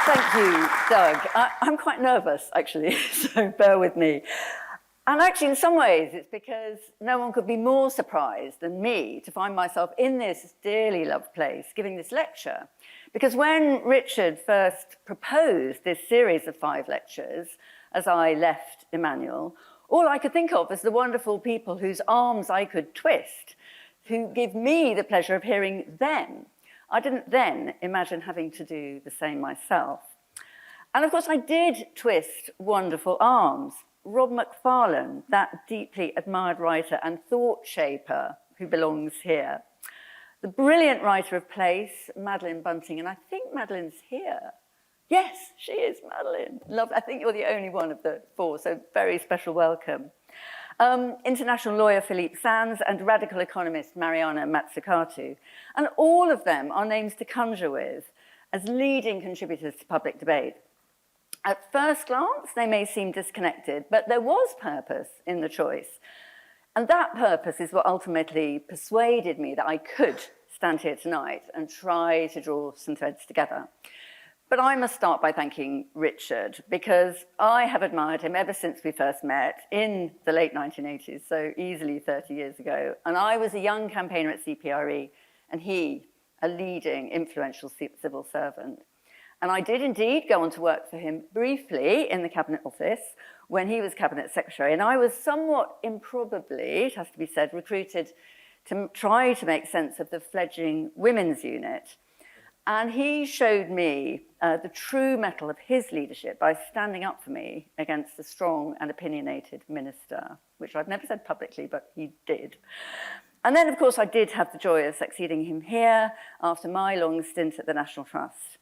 Thank you, Doug. I'm quite nervous, actually, so bear with me. And actually, in some ways, it's because no one could be more surprised than me to find myself in this dearly loved place giving this lecture. Because when Richard first proposed this series of 5 lectures, as I left Emmanuel, all I could think of was the wonderful people whose arms I could twist, who give me the pleasure of hearing them. I didn't then imagine having to do the same myself. And of course, I did twist wonderful arms. Rob Macfarlane, that deeply admired writer and thought shaper who belongs here. The brilliant writer of plays, Madeline Bunting, and I think Madeline's here. Yes, she is, Madeline. Love, I think you're the only one of the 4, so very special welcome. International lawyer Philippe Sands and radical economist Mariana Mazzucato. And all of them are names to conjure with as leading contributors to public debate. At first glance, they may seem disconnected, but there was purpose in the choice. And that purpose is what ultimately persuaded me that I could stand here tonight and try to draw some threads together. But I must start by thanking Richard, because I have admired him ever since we first met in the late 1980s, so easily 30 years ago. And I was a young campaigner at CPRE, and he, a leading, influential civil servant. And I did indeed go on to work for him briefly in the Cabinet Office when he was Cabinet Secretary. And I was somewhat improbably, it has to be said, recruited to try to make sense of the fledgling women's unit. And he showed me the true mettle of his leadership by standing up for me against a strong and opinionated minister, which I've never said publicly, but he did. And then, of course, I did have the joy of succeeding him here after my long stint at the National Trust.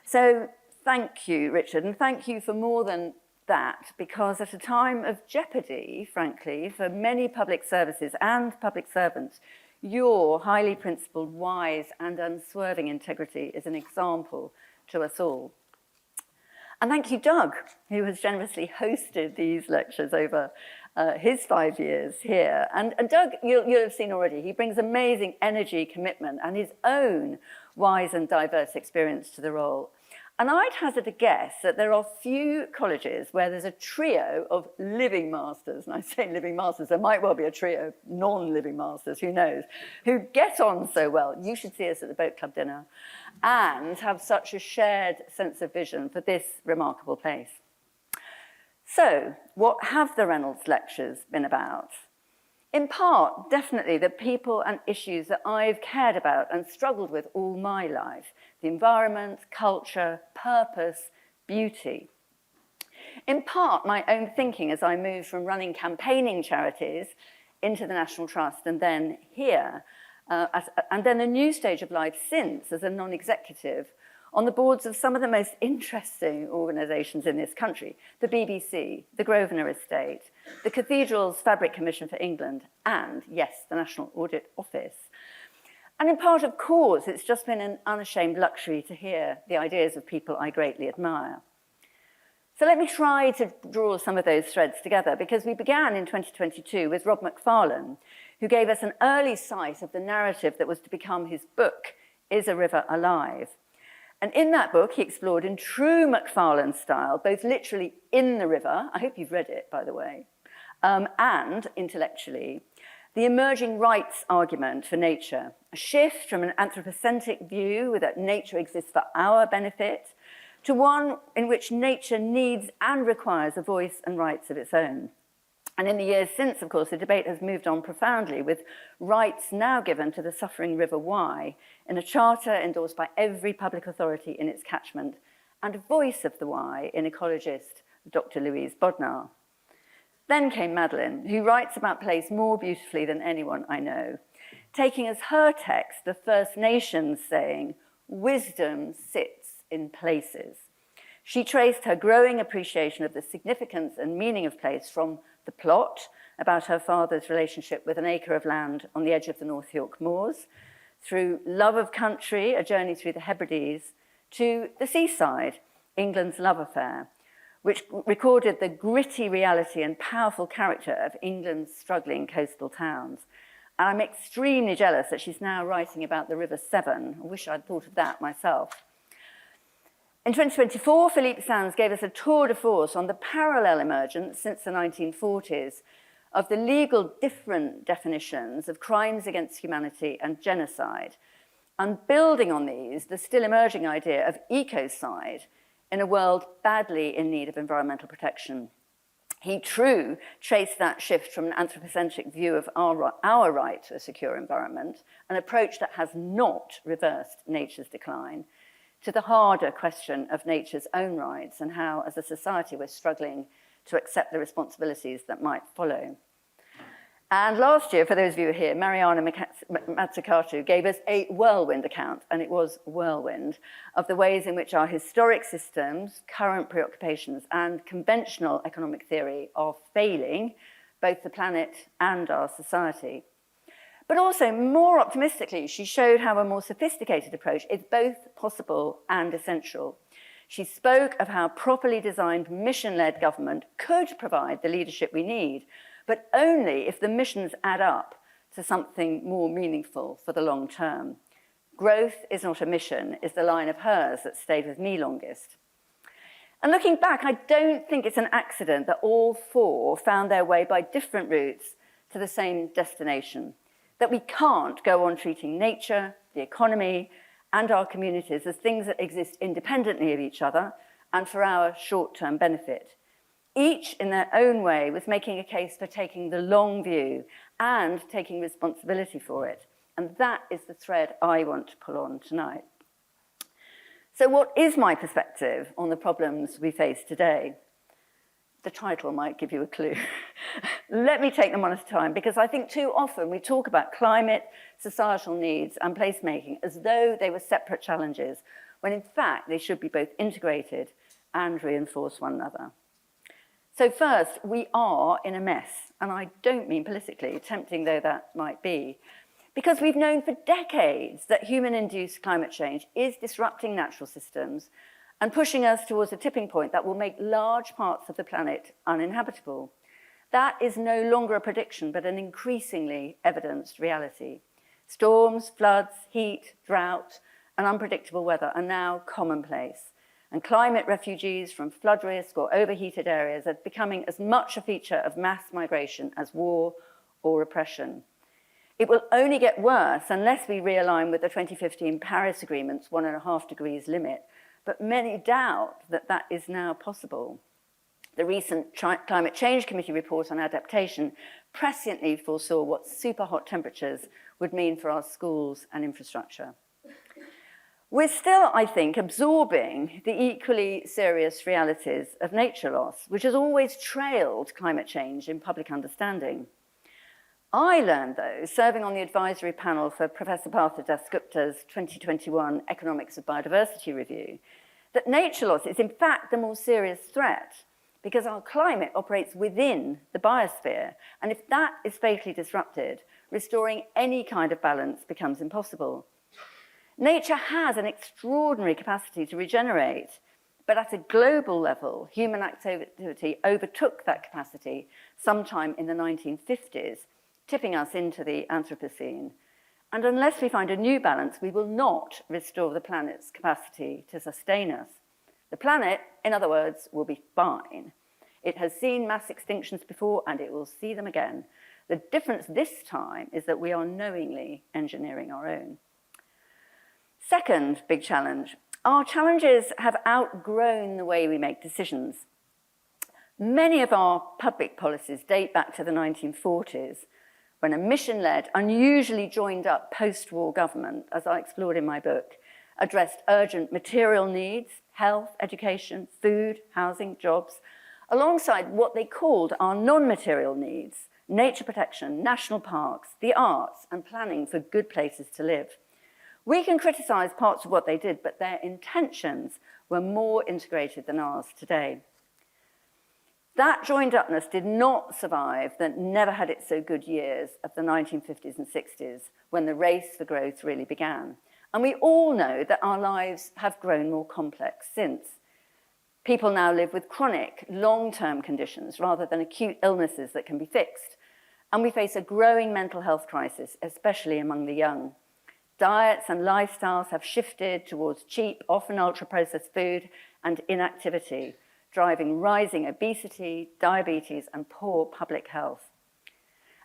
So thank you, Richard, and thank you for more than that, because at a time of jeopardy, frankly, for many public services and public servants, your highly principled, wise, and unswerving integrity is an example to us all. And thank you, Doug, who has generously hosted these lectures over his 5 years here. And Doug, you'll have seen already, he brings amazing energy, commitment, and his own wise and diverse experience to the role. And I'd hazard a guess that there are few colleges where there's a trio of living masters, and I say living masters, there might well be a trio of non-living masters, who knows, who get on so well. You should see us at the Boat Club dinner, and have such a shared sense of vision for this remarkable place. So, what have the Reynolds Lectures been about? In part, definitely the people and issues that I've cared about and struggled with all my life: the environment, culture, purpose, beauty. In part, my own thinking as I moved from running campaigning charities into the National Trust and then here, and then a new stage of life since as a non-executive on the boards of some of the most interesting organisations in this country: the BBC, the Grosvenor Estate, the Cathedrals Fabric Commission for England, and, yes, the National Audit Office. And in part, of course, it's just been an unashamed luxury to hear the ideas of people I greatly admire. So let me try to draw some of those threads together, because we began in 2022 with Rob Macfarlane, who gave us an early sight of the narrative that was to become his book, Is a River Alive? And in that book, he explored in true Macfarlane style, both literally in the river, I hope you've read it, by the way, and intellectually, the emerging rights argument for nature, a shift from an anthropocentric view that nature exists for our benefit to one in which nature needs and requires a voice and rights of its own. And in the years since, of course, the debate has moved on profoundly, with rights now given to the suffering River Wye in a charter endorsed by every public authority in its catchment, and a voice of the Wye in ecologist Dr. Louise Bodnar. Then came Madeline, who writes about place more beautifully than anyone I know, taking as her text the First Nations saying, "Wisdom sits in places." She traced her growing appreciation of the significance and meaning of place from the plot about her father's relationship with an acre of land on the edge of the North York Moors, through love of country, a journey through the Hebrides, to the seaside, England's love affair, which recorded the gritty reality and powerful character of England's struggling coastal towns. And I'm extremely jealous that she's now writing about the River Severn. I wish I'd thought of that myself. In 2024, Philippe Sands gave us a tour de force on the parallel emergence since the 1940s of the legal different definitions of crimes against humanity and genocide, and building on these, the still emerging idea of ecocide in a world badly in need of environmental protection. He, true, traced that shift from an anthropocentric view of our right to a secure environment, an approach that has not reversed nature's decline, to the harder question of nature's own rights and how, as a society, we're struggling to accept the responsibilities that might follow. And last year, for those of you who are here, Mariana Mazzucato gave us a whirlwind account, and it was whirlwind, of the ways in which our historic systems, current preoccupations, and conventional economic theory are failing both the planet and our society. But also, more optimistically, she showed how a more sophisticated approach is both possible and essential. She spoke of how properly designed mission-led government could provide the leadership we need, but only if the missions add up to something more meaningful for the long term. Growth is not a mission is the line of hers that stayed with me longest. And looking back, I don't think it's an accident that all four found their way by different routes to the same destination, that we can't go on treating nature, the economy, and our communities as things that exist independently of each other and for our short-term benefit. Each, in their own way, was making a case for taking the long view and taking responsibility for it. And that is the thread I want to pull on tonight. So what is my perspective on the problems we face today? The title might give you a clue. Let me take them one at a time, because I think too often we talk about climate, societal needs, and placemaking as though they were separate challenges, when in fact they should be both integrated and reinforce one another. So first, we are in a mess, and I don't mean politically, tempting though that might be, because we've known for decades that human-induced climate change is disrupting natural systems and pushing us towards a tipping point that will make large parts of the planet uninhabitable. That is no longer a prediction, but an increasingly evidenced reality. Storms, floods, heat, drought, and unpredictable weather are now commonplace. And climate refugees from flood risk or overheated areas are becoming as much a feature of mass migration as war or oppression. It will only get worse unless we realign with the 2015 Paris Agreement's 1.5 degrees limit, but many doubt that that is now possible. The recent Climate Change Committee report on adaptation presciently foresaw what super hot temperatures would mean for our schools and infrastructure. We're still, I think, absorbing the equally serious realities of nature loss, which has always trailed climate change in public understanding. I learned, though, serving on the advisory panel for Professor Partha Dasgupta's 2021 Economics of Biodiversity Review, that nature loss is in fact the more serious threat, because our climate operates within the biosphere, and if that is fatally disrupted, restoring any kind of balance becomes impossible. Nature has an extraordinary capacity to regenerate, but at a global level, human activity overtook that capacity sometime in the 1950s, tipping us into the Anthropocene. And unless we find a new balance, we will not restore the planet's capacity to sustain us. The planet, in other words, will be fine. It has seen mass extinctions before, and it will see them again. The difference this time is that we are knowingly engineering our own. Second big challenge, our challenges have outgrown the way we make decisions. Many of our public policies date back to the 1940s, when a mission-led, unusually joined-up post-war government, as I explored in my book, addressed urgent material needs, health, education, food, housing, jobs, alongside what they called our non-material needs, nature protection, national parks, the arts, and planning for good places to live. We can criticize parts of what they did, but their intentions were more integrated than ours today. That joined-upness did not survive the never had it so good years of the 1950s and 60s, when the race for growth really began. And we all know that our lives have grown more complex since. People now live with chronic, long-term conditions rather than acute illnesses that can be fixed. And we face a growing mental health crisis, especially among the young. Diets and lifestyles have shifted towards cheap, often ultra-processed food and inactivity, driving rising obesity, diabetes, and poor public health.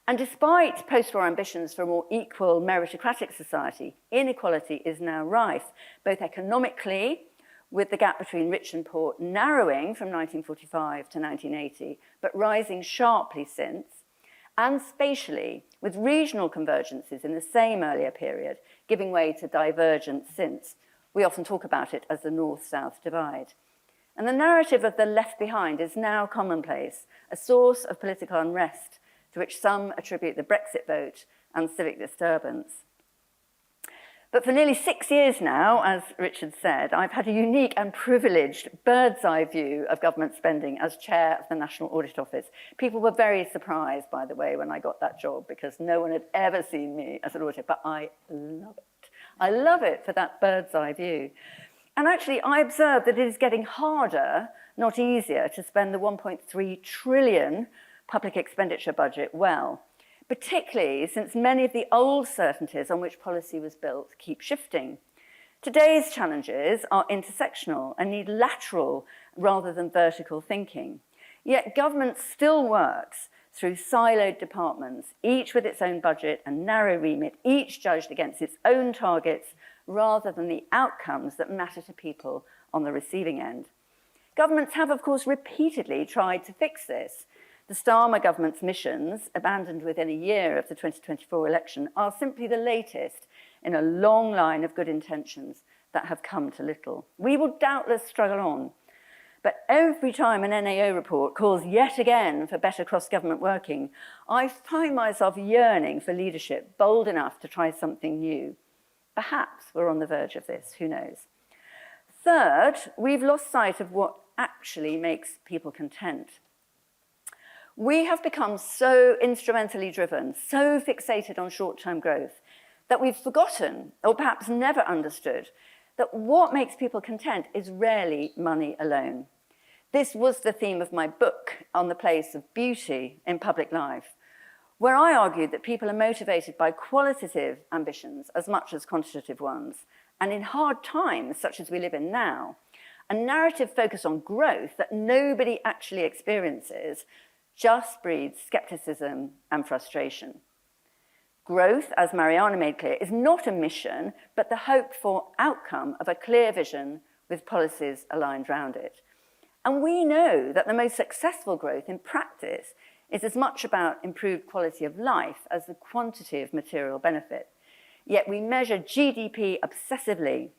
And despite post-war ambitions for a more equal, meritocratic society, inequality is now rife, both economically, with the gap between rich and poor narrowing from 1945 to 1980, but rising sharply since, and spatially, with regional convergences in the same earlier period, giving way to divergence since. We often talk about it as the North-South divide. And the narrative of the left behind is now commonplace, a source of political unrest to which some attribute the Brexit vote and civic disturbance. But for nearly 6 years now, as Richard said, I've had a unique and privileged bird's eye view of government spending as chair of the National Audit Office. People were very surprised, by the way, when I got that job, because no one had ever seen me as an auditor, but I love it. I love it for that bird's eye view. And actually, I observed that it is getting harder, not easier, to spend the 1.3 trillion public expenditure budget well, particularly since many of the old certainties on which policy was built keep shifting. Today's challenges are intersectional and need lateral rather than vertical thinking. Yet government still works through siloed departments, each with its own budget and narrow remit, each judged against its own targets rather than the outcomes that matter to people on the receiving end. Governments have, of course, repeatedly tried to fix this. The Starmer government's missions, abandoned within a year of the 2024 election, are simply the latest in a long line of good intentions that have come to little. We will doubtless struggle on, but every time an NAO report calls yet again for better cross-government working, I find myself yearning for leadership bold enough to try something new. Perhaps we're on the verge of this, who knows? Third, we've lost sight of what actually makes people content. We have become so instrumentally driven, so fixated on short-term growth, that we've forgotten, or perhaps never understood, that what makes people content is rarely money alone. This was the theme of my book on the place of beauty in public life, where I argued that people are motivated by qualitative ambitions as much as quantitative ones, and in hard times, such as we live in now, a narrative focused on growth that nobody actually experiences just breeds skepticism and frustration. Growth, as Mariana made clear, is not a mission, but the hoped-for outcome of a clear vision with policies aligned around it. And we know that the most successful growth in practice is as much about improved quality of life as the quantity of material benefit. Yet we measure GDP obsessively,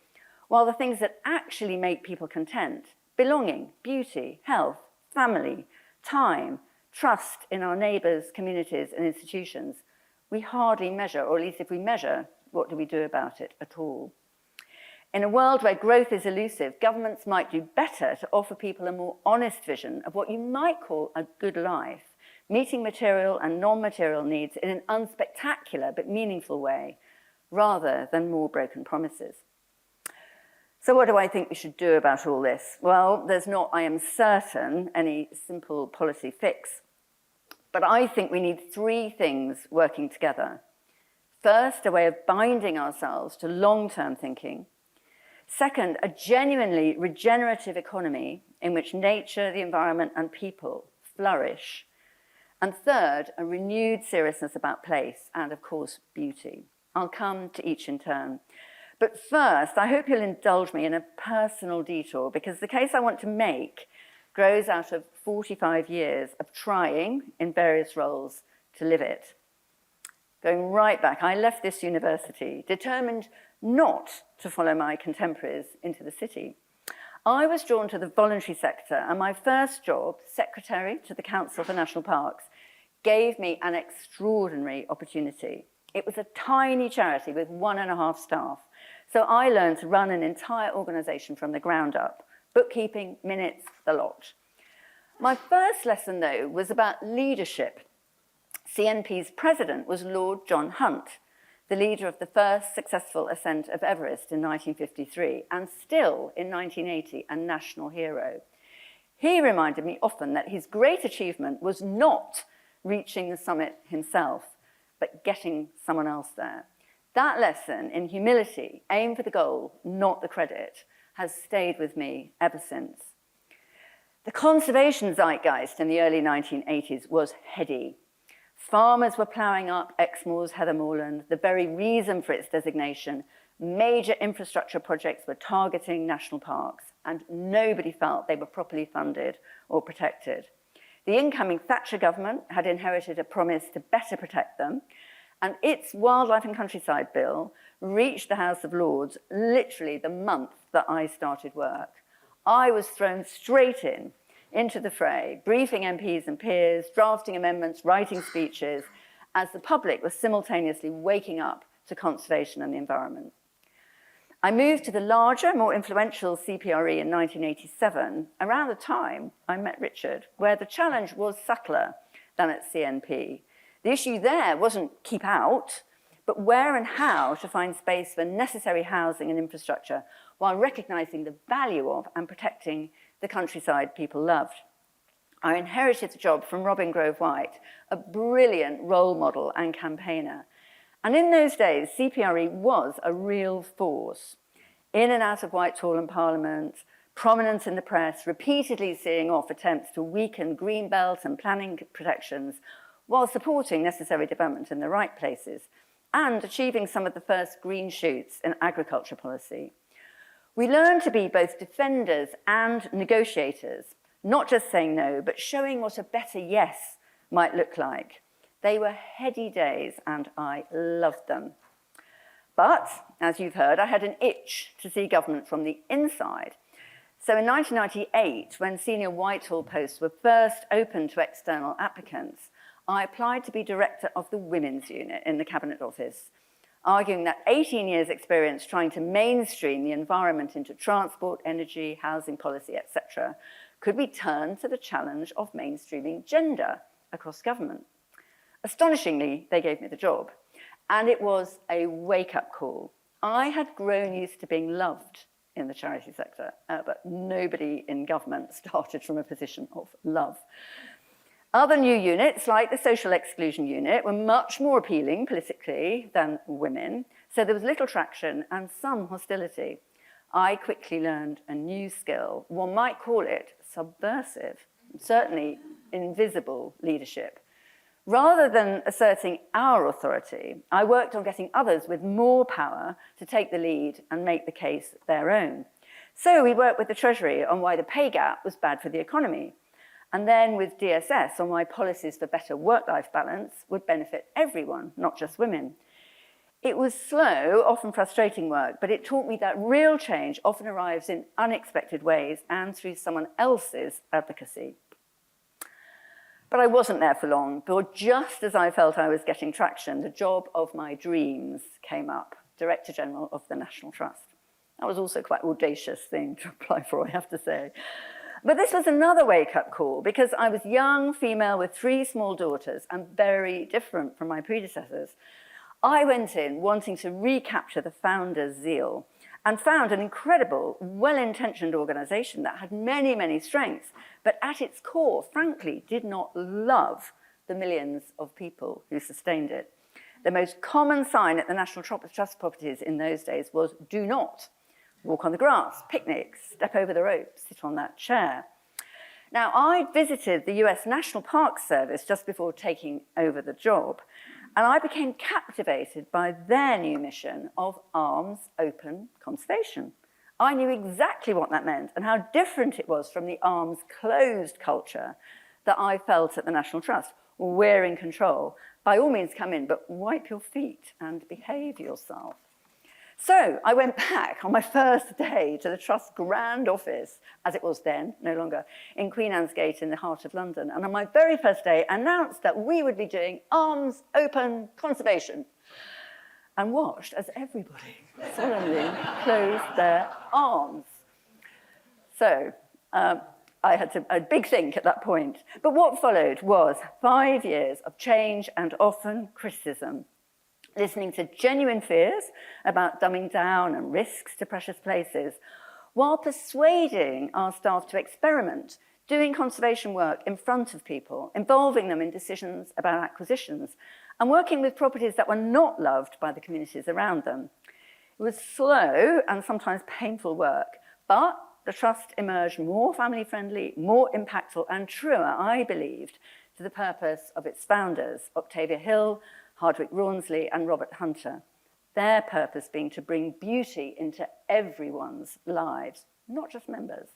while the things that actually make people content, belonging, beauty, health, family, time, trust in our neighbours, communities, and institutions, we hardly measure, or at least if we measure, what do we do about it at all? In a world where growth is elusive, governments might do better to offer people a more honest vision of what you might call a good life, meeting material and non-material needs in an unspectacular but meaningful way, rather than more broken promises. So what do I think we should do about all this? Well, there's not, I am certain, any simple policy fix. But I think we need three things working together. First, a way of binding ourselves to long-term thinking. Second, a genuinely regenerative economy in which nature, the environment, and people flourish. And third, a renewed seriousness about place and, of course, beauty. I'll come to each in turn. But first, I hope you'll indulge me in a personal detour, because the case I want to make grows out of 45 years of trying, in various roles, to live it. Going right back, I left this university determined not to follow my contemporaries into the city. I was drawn to the voluntary sector, and my first job, secretary to the Council for National Parks, gave me an extraordinary opportunity. It was a tiny charity with 1.5 staff, so I learned to run an entire organisation from the ground up, bookkeeping, minutes, the lot. My first lesson, though, was about leadership. CNP's president was Lord John Hunt, the leader of the first successful ascent of Everest in 1953, and still in 1980 a national hero. He reminded me often that his great achievement was not reaching the summit himself, but getting someone else there. That lesson in humility, aim for the goal, not the credit, has stayed with me ever since. The conservation zeitgeist in the early 1980s was heady. Farmers were ploughing up Exmoor's heather moorland, the very reason for its designation. Major infrastructure projects were targeting national parks, and nobody felt they were properly funded or protected. The incoming Thatcher government had inherited a promise to better protect them, and its Wildlife and Countryside Bill reached the House of Lords literally the month that I started work. I was thrown straight into the fray, briefing MPs and peers, drafting amendments, writing speeches, as the public was simultaneously waking up to conservation and the environment. I moved to the larger, more influential CPRE in 1987, around the time I met Richard, where the challenge was subtler than at CNP. The issue there wasn't keep out, but where and how to find space for necessary housing and infrastructure while recognising the value of and protecting the countryside people loved. I inherited the job from Robin Grove White, a brilliant role model and campaigner. And in those days, CPRE was a real force. In and out of Whitehall and Parliament, prominent in the press, repeatedly seeing off attempts to weaken greenbelt and planning protections while supporting necessary development in the right places and achieving some of the first green shoots in agriculture policy. We learned to be both defenders and negotiators, not just saying no, but showing what a better yes might look like. They were heady days and I loved them. But, as you've heard, I had an itch to see government from the inside. So in 1998, when senior Whitehall posts were first opened to external applicants, I applied to be director of the Women's Unit in the Cabinet Office, arguing that 18 years' experience trying to mainstream the environment into transport, energy, housing policy, etc., could be turned to the challenge of mainstreaming gender across government. Astonishingly, they gave me the job, and it was a wake-up call. I had grown used to being loved in the charity sector, but nobody in government started from a position of love. Other new units, like the social exclusion unit, were much more appealing politically than women, so there was little traction and some hostility. I quickly learned a new skill. One might call it subversive, certainly invisible leadership. Rather than asserting our authority, I worked on getting others with more power to take the lead and make the case their own. So we worked with the Treasury on why the pay gap was bad for the economy, and then with DSS on why policies for better work-life balance would benefit everyone, not just women. It was slow, often frustrating work, but it taught me that real change often arrives in unexpected ways and through someone else's advocacy. But I wasn't there for long, for just as I felt I was getting traction, the job of my dreams came up, Director General of the National Trust. That was also quite an audacious thing to apply for, I have to say. But this was another wake-up call, because I was young, female with 3 small daughters and very different from my predecessors. I went in wanting to recapture the founder's zeal and found an incredible, well-intentioned organization that had many, many strengths, but at its core, frankly, did not love the millions of people who sustained it. The most common sign at the National Trust properties in those days was "do not." Walk on the grass, picnic, step over the rope, sit on that chair. Now, I visited the US National Park Service just before taking over the job, and I became captivated by their new mission of arms open conservation. I knew exactly what that meant and how different it was from the arms closed culture that I felt at the National Trust. We're in control. By all means, come in, but wipe your feet and behave yourself. So I went back on my first day to the Trust Grand Office, as it was then, no longer, in Queen Anne's Gate in the heart of London. And on my very first day, announced that we would be doing arms open conservation, and watched as everybody solemnly closed their arms. So I had a big think at that point. But what followed was 5 years of change and often criticism, listening to genuine fears about dumbing down and risks to precious places, while persuading our staff to experiment, doing conservation work in front of people, involving them in decisions about acquisitions, and working with properties that were not loved by the communities around them. It was slow and sometimes painful work, but the trust emerged more family-friendly, more impactful and truer, I believed, to the purpose of its founders, Octavia Hill, Hardwick Rawnsley and Robert Hunter. Their purpose being to bring beauty into everyone's lives, not just members.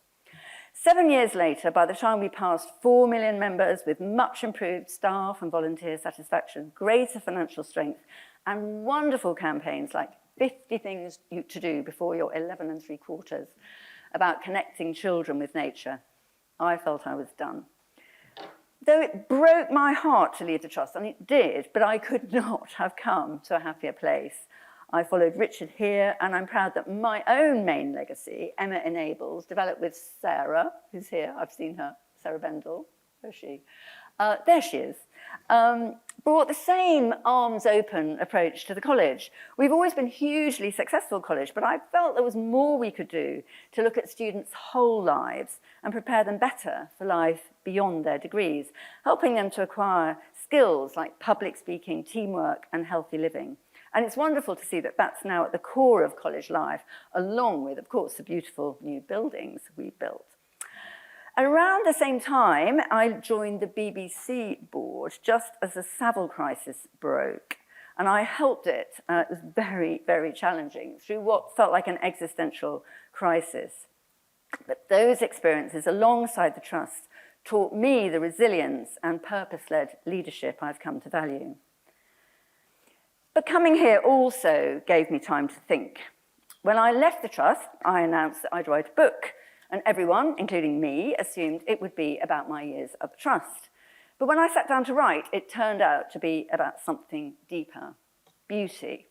7 years later, by the time we passed 4 million members with much improved staff and volunteer satisfaction, greater financial strength, and wonderful campaigns like 50 things to do before you're 11 3/4 about connecting children with nature, I felt I was done. Though it broke my heart to leave the trust, and it did, but I could not have come to a happier place. I followed Richard here, and I'm proud that my own main legacy, Emma Enables, developed with Sarah, who's here, I've seen her, Sarah Bendel, where's she? There she is, brought the same arms-open approach to the college. We've always been a hugely successful college, but I felt there was more we could do to look at students' whole lives and prepare them better for life beyond their degrees, helping them to acquire skills like public speaking, teamwork, and healthy living. And it's wonderful to see that that's now at the core of college life, along with, of course, the beautiful new buildings we built. And around the same time, I joined the BBC board just as the Savile crisis broke. And I helped it. It was very, very challenging through what felt like an existential crisis. But those experiences, alongside the trust, taught me the resilience and purpose-led leadership I've come to value. But coming here also gave me time to think. When I left the trust, I announced that I'd write a book, and everyone, including me, assumed it would be about my years at the trust. But when I sat down to write, it turned out to be about something deeper, beauty.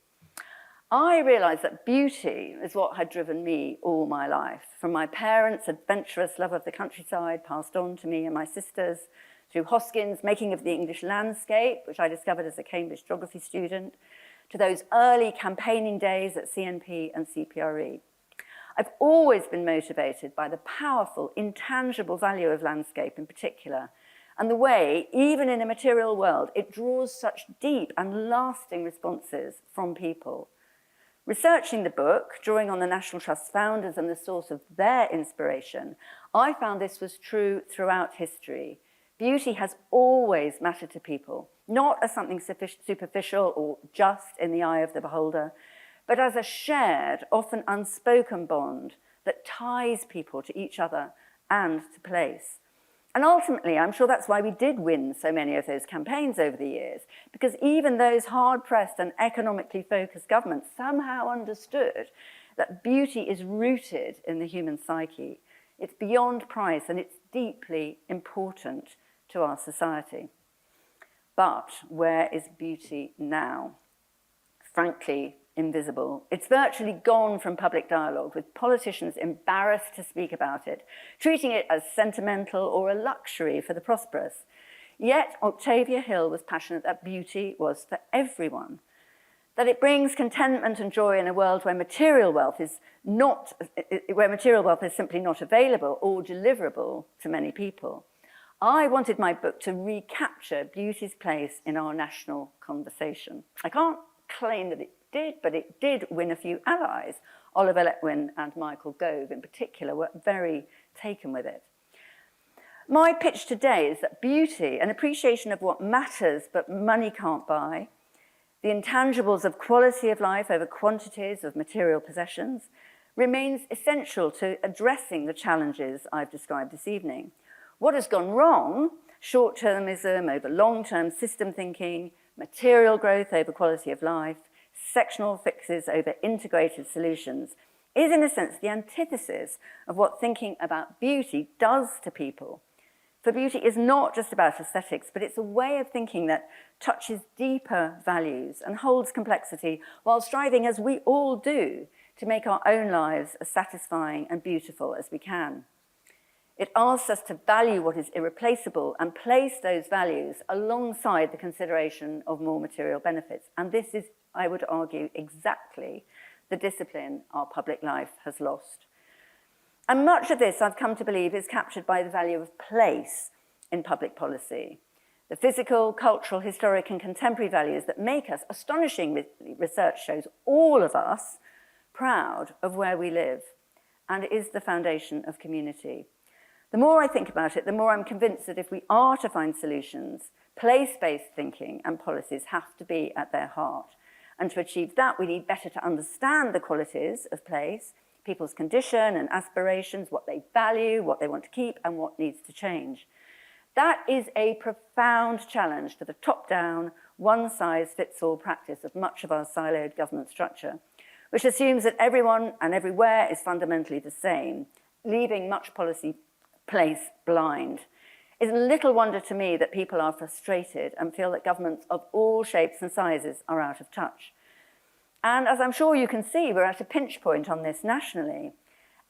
I realised that beauty is what had driven me all my life, from my parents' adventurous love of the countryside passed on to me and my sisters, through Hoskins' making of the English landscape, which I discovered as a Cambridge geography student, to those early campaigning days at CNP and CPRE. I've always been motivated by the powerful, intangible value of landscape in particular, and the way, even in a material world, it draws such deep and lasting responses from people. Researching the book, drawing on the National Trust's founders and the source of their inspiration, I found this was true throughout history. Beauty has always mattered to people, not as something superficial or just in the eye of the beholder, but as a shared, often unspoken bond that ties people to each other and to place. And ultimately, I'm sure that's why we did win so many of those campaigns over the years, because even those hard-pressed and economically focused governments somehow understood that beauty is rooted in the human psyche. It's beyond price, and it's deeply important to our society. But where is beauty now? Frankly, invisible. It's virtually gone from public dialogue, with politicians embarrassed to speak about it, treating it as sentimental or a luxury for the prosperous. Yet Octavia Hill was passionate that beauty was for everyone, that it brings contentment and joy in a world where material wealth is simply not available or deliverable to many people. I wanted my book to recapture beauty's place in our national conversation. I can't claim that it did, but it did win a few allies. Oliver Letwin and Michael Gove in particular were very taken with it. My pitch today is that beauty, an appreciation of what matters but money can't buy, the intangibles of quality of life over quantities of material possessions, remains essential to addressing the challenges I've described this evening. What has gone wrong, short-termism over long-term system thinking, material growth over quality of life, sectional fixes over integrated solutions, is in a sense the antithesis of what thinking about beauty does to people. For beauty is not just about aesthetics, but it's a way of thinking that touches deeper values and holds complexity while striving, as we all do, to make our own lives as satisfying and beautiful as we can. It asks us to value what is irreplaceable and place those values alongside the consideration of more material benefits. And this is, I would argue, exactly the discipline our public life has lost. And much of this, I've come to believe, is captured by the value of place in public policy. The physical, cultural, historic, and contemporary values that make us, astonishing research shows, all of us, proud of where we live, and it is the foundation of community. The more I think about it, the more I'm convinced that if we are to find solutions, place-based thinking and policies have to be at their heart. And to achieve that, we need better to understand the qualities of place, people's condition and aspirations, what they value, what they want to keep, and what needs to change. That is a profound challenge to the top-down, one-size-fits-all practice of much of our siloed government structure, which assumes that everyone and everywhere is fundamentally the same, leaving much policy place blind. It's little wonder to me that people are frustrated and feel that governments of all shapes and sizes are out of touch. And as I'm sure you can see, we're at a pinch point on this nationally.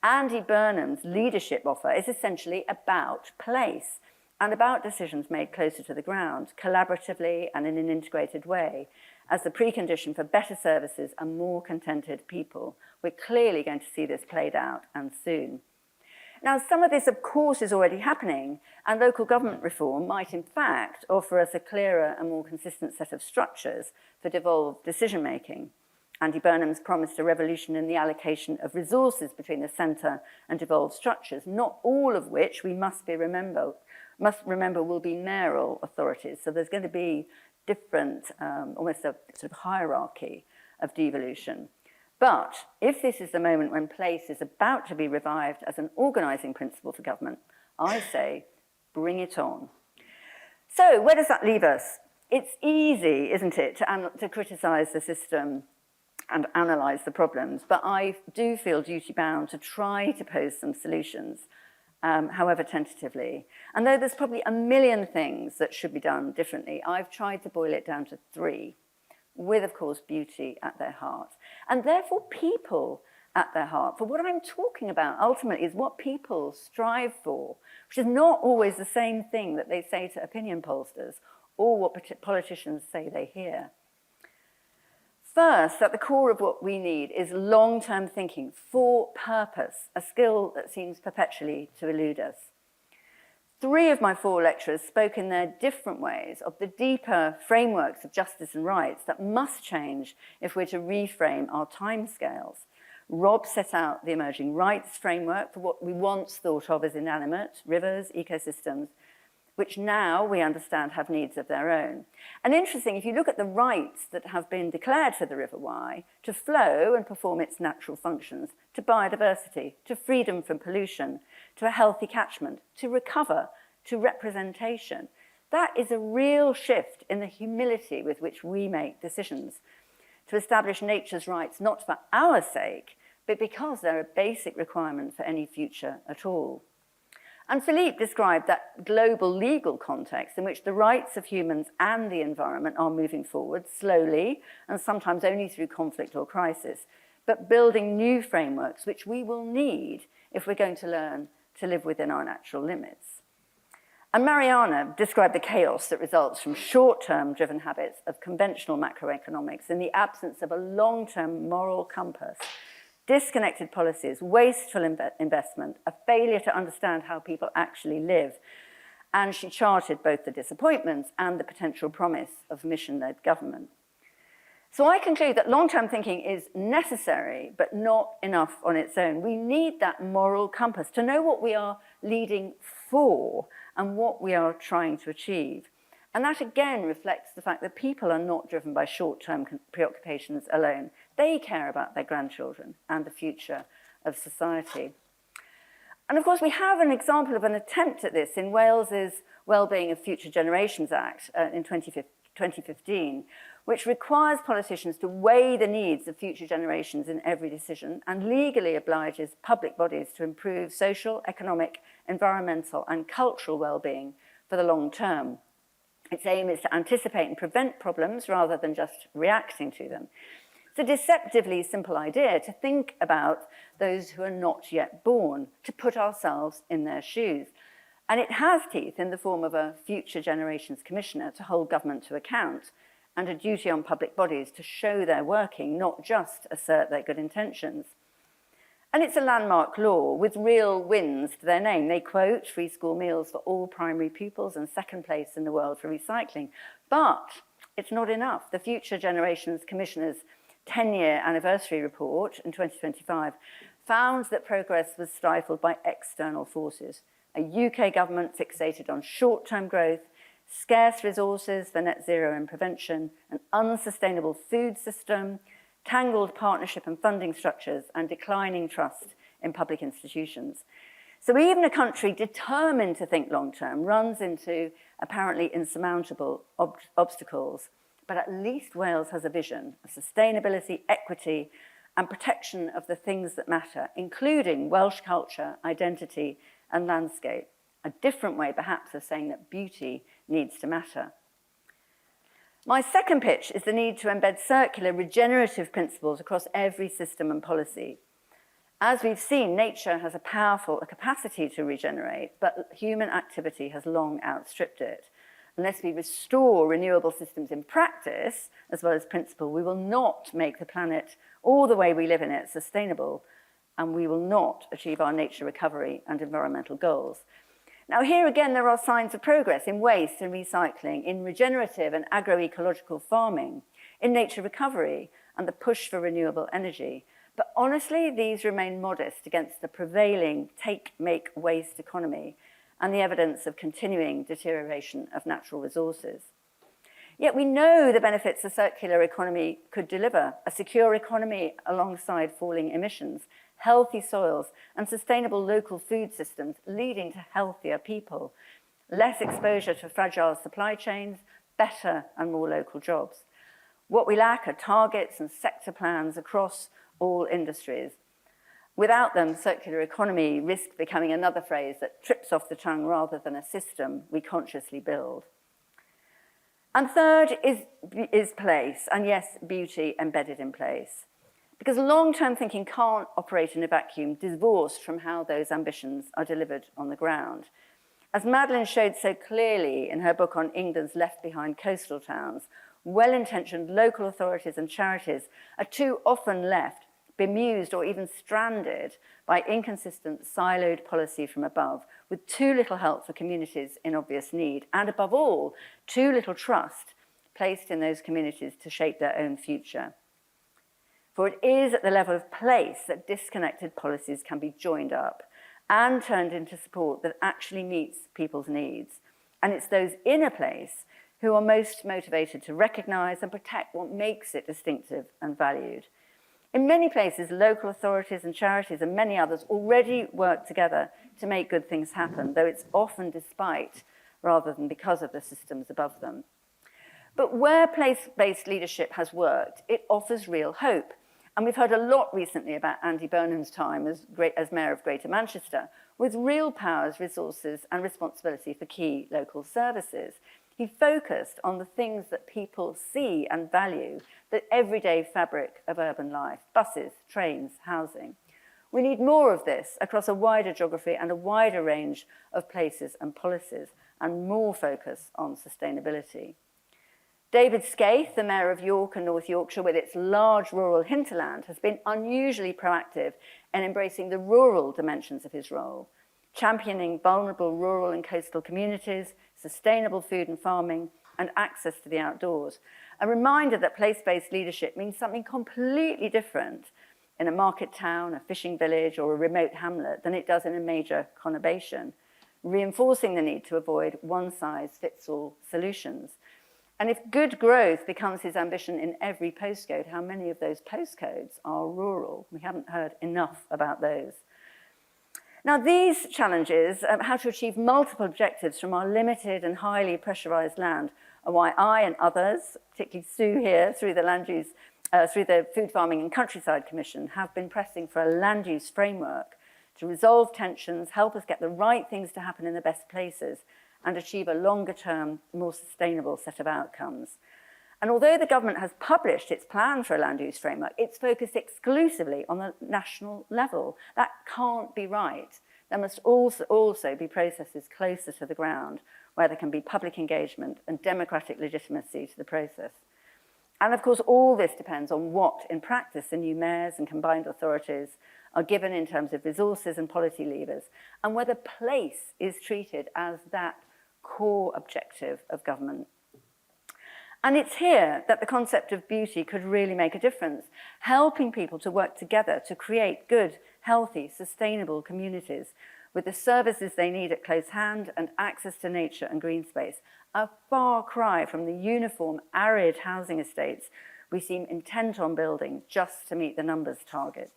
Andy Burnham's leadership offer is essentially about place and about decisions made closer to the ground, collaboratively and in an integrated way, as the precondition for better services and more contented people. We're clearly going to see this played out, and soon. Now, some of this, of course, is already happening, and local government reform might, in fact, offer us a clearer and more consistent set of structures for devolved decision-making. Andy Burnham's promised a revolution in the allocation of resources between the centre and devolved structures, not all of which we must remember will be mayoral authorities. So there's going to be different, almost a sort of hierarchy of devolution. But if this is the moment when place is about to be revived as an organising principle for government, I say, bring it on. So where does that leave us? It's easy, isn't it, to criticise the system and analyse the problems, but I do feel duty-bound to try to pose some solutions, however tentatively. And though there's probably a million things that should be done differently, I've tried to boil it down to 3. With, of course, beauty at their heart, and therefore people at their heart. For what I'm talking about ultimately is what people strive for, which is not always the same thing that they say to opinion pollsters or what politicians say they hear. First, at the core of what we need is long-term thinking for purpose, a skill that seems perpetually to elude us. 3 of my 4 lecturers spoke in their different ways of the deeper frameworks of justice and rights that must change if we're to reframe our timescales. Rob set out the emerging rights framework for what we once thought of as inanimate, rivers, ecosystems, which now we understand have needs of their own. And interesting, if you look at the rights that have been declared for the River Wye, to flow and perform its natural functions, to biodiversity, to freedom from pollution, to a healthy catchment, to recover, to representation, that is a real shift in the humility with which we make decisions, to establish nature's rights not for our sake, but because they're a basic requirement for any future at all. And Philippe described that global legal context in which the rights of humans and the environment are moving forward slowly and sometimes only through conflict or crisis, but building new frameworks which we will need if we're going to learn to live within our natural limits. And Mariana described the chaos that results from short-term driven habits of conventional macroeconomics in the absence of a long-term moral compass, disconnected policies, wasteful investment, a failure to understand how people actually live. And she charted both the disappointments and the potential promise of mission-led government. So I conclude that long-term thinking is necessary, but not enough on its own. We need that moral compass to know what we are leading for and what we are trying to achieve. And that again reflects the fact that people are not driven by short-term preoccupations alone. They care about their grandchildren and the future of society. And of course, we have an example of an attempt at this in Wales's Wellbeing of Future Generations Act in 2015, which requires politicians to weigh the needs of future generations in every decision and legally obliges public bodies to improve social, economic, environmental, and cultural well-being for the long term. Its aim is to anticipate and prevent problems rather than just reacting to them. It's a deceptively simple idea to think about those who are not yet born, to put ourselves in their shoes. And it has teeth in the form of a Future Generations Commissioner to hold government to account and a duty on public bodies to show their working, not just assert their good intentions. And it's a landmark law with real wins to their name. They quote free school meals for all primary pupils and second place in the world for recycling. But it's not enough. The Future Generations Commissioner's 10-year anniversary report in 2025 found that progress was stifled by external forces. A UK government fixated on short-term growth, scarce resources for net zero and prevention, an unsustainable food system, tangled partnership and funding structures, and declining trust in public institutions. So even a country determined to think long-term runs into apparently insurmountable obstacles. But at least Wales has a vision of sustainability, equity, and protection of the things that matter, including Welsh culture, identity, and landscape. A different way, perhaps, of saying that beauty needs to matter. My second pitch is the need to embed circular regenerative principles across every system and policy. As we've seen, nature has a capacity to regenerate, but human activity has long outstripped it. Unless we restore renewable systems in practice, as well as principle, we will not make the planet or the way we live in it sustainable, and we will not achieve our nature recovery and environmental goals. Now, here again, there are signs of progress in waste and recycling, in regenerative and agroecological farming, in nature recovery, and the push for renewable energy. But honestly, these remain modest against the prevailing take, make, waste economy and the evidence of continuing deterioration of natural resources. Yet we know the benefits a circular economy could deliver: a secure economy alongside falling emissions, healthy soils, and sustainable local food systems leading to healthier people, less exposure to fragile supply chains, better and more local jobs. What we lack are targets and sector plans across all industries. Without them, circular economy risks becoming another phrase that trips off the tongue rather than a system we consciously build. And third is place, and yes, beauty embedded in place. Because long-term thinking can't operate in a vacuum, divorced from how those ambitions are delivered on the ground. As Madeleine showed so clearly in her book on England's left-behind coastal towns, well-intentioned local authorities and charities are too often left bemused or even stranded by inconsistent, siloed policy from above, with too little help for communities in obvious need, and above all, too little trust placed in those communities to shape their own future. For it is at the level of place that disconnected policies can be joined up and turned into support that actually meets people's needs. And it's those in a place who are most motivated to recognise and protect what makes it distinctive and valued. In many places, local authorities and charities and many others already work together to make good things happen, though it's often despite rather than because of the systems above them. But where place-based leadership has worked, it offers real hope. And we've heard a lot recently about Andy Burnham's time as Mayor of Greater Manchester, with real powers, resources, and responsibility for key local services. He focused on the things that people see and value, the everyday fabric of urban life: buses, trains, housing. We need more of this across a wider geography and a wider range of places and policies, and more focus on sustainability. David Scaife, the Mayor of York and North Yorkshire, with its large rural hinterland, has been unusually proactive in embracing the rural dimensions of his role, championing vulnerable rural and coastal communities, sustainable food and farming, and access to the outdoors. A reminder that place-based leadership means something completely different in a market town, a fishing village, or a remote hamlet than it does in a major conurbation, reinforcing the need to avoid one-size-fits-all solutions. And if good growth becomes his ambition in every postcode, how many of those postcodes are rural? We haven't heard enough about those. Now, these challenges, how to achieve multiple objectives from our limited and highly pressurised land, are why I and others, particularly Sue here, through the Food Farming and Countryside Commission, have been pressing for a land use framework to resolve tensions, help us get the right things to happen in the best places, and achieve a longer-term, more sustainable set of outcomes. And although the government has published its plan for a land use framework, it's focused exclusively on the national level. That can't be right. There must also be processes closer to the ground, where there can be public engagement and democratic legitimacy to the process. And of course, all this depends on what, in practice, the new mayors and combined authorities are given in terms of resources and policy levers, and whether place is treated as that core objective of government. And it's here that the concept of beauty could really make a difference, helping people to work together to create good, healthy, sustainable communities with the services they need at close hand and access to nature and green space, a far cry from the uniform, arid housing estates we seem intent on building just to meet the numbers target.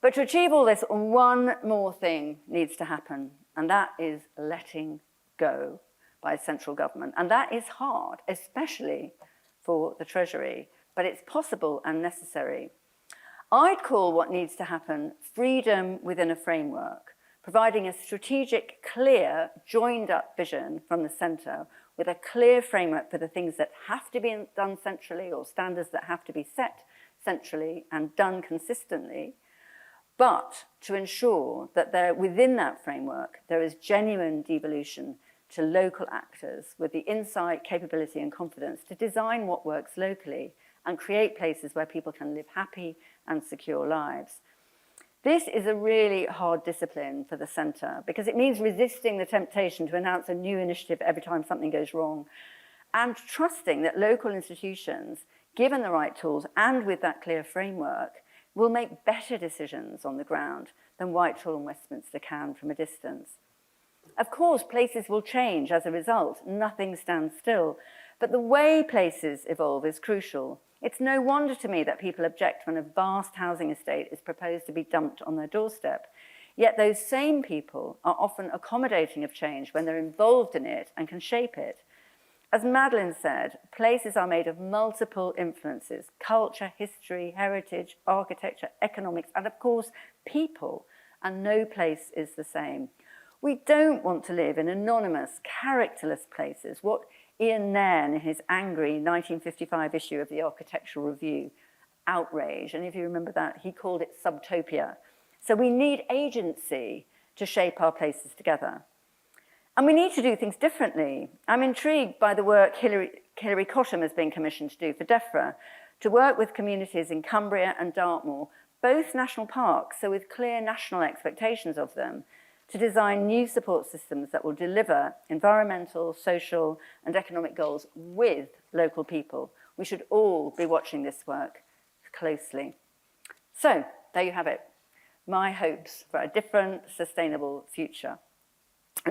But to achieve all this, one more thing needs to happen, and that is letting go by central government. And that is hard, especially for the Treasury, but it's possible and necessary. I'd call what needs to happen freedom within a framework, providing a strategic, clear, joined-up vision from the centre with a clear framework for the things that have to be done centrally or standards that have to be set centrally and done consistently, but to ensure that within that framework there is genuine devolution to local actors with the insight, capability and confidence to design what works locally and create places where people can live happy and secure lives. This is a really hard discipline for the centre because it means resisting the temptation to announce a new initiative every time something goes wrong and trusting that local institutions, given the right tools and with that clear framework, will make better decisions on the ground than Whitehall and Westminster can from a distance. Of course, places will change as a result. Nothing stands still. But the way places evolve is crucial. It's no wonder to me that people object when a vast housing estate is proposed to be dumped on their doorstep. Yet those same people are often accommodating of change when they're involved in it and can shape it. As Madeline said, places are made of multiple influences: culture, history, heritage, architecture, economics, and of course, people. And no place is the same. We don't want to live in anonymous, characterless places, what Ian Nairn, in his angry 1955 issue of the Architectural Review, outrage, and if you remember that, he called it subtopia. So we need agency to shape our places together. And we need to do things differently. I'm intrigued by the work Hilary Cottam has been commissioned to do for DEFRA, to work with communities in Cumbria and Dartmoor, both national parks, so with clear national expectations of them, to design new support systems that will deliver environmental, social, and economic goals with local people. We should all be watching this work closely. So, there you have it. My hopes for a different, sustainable future.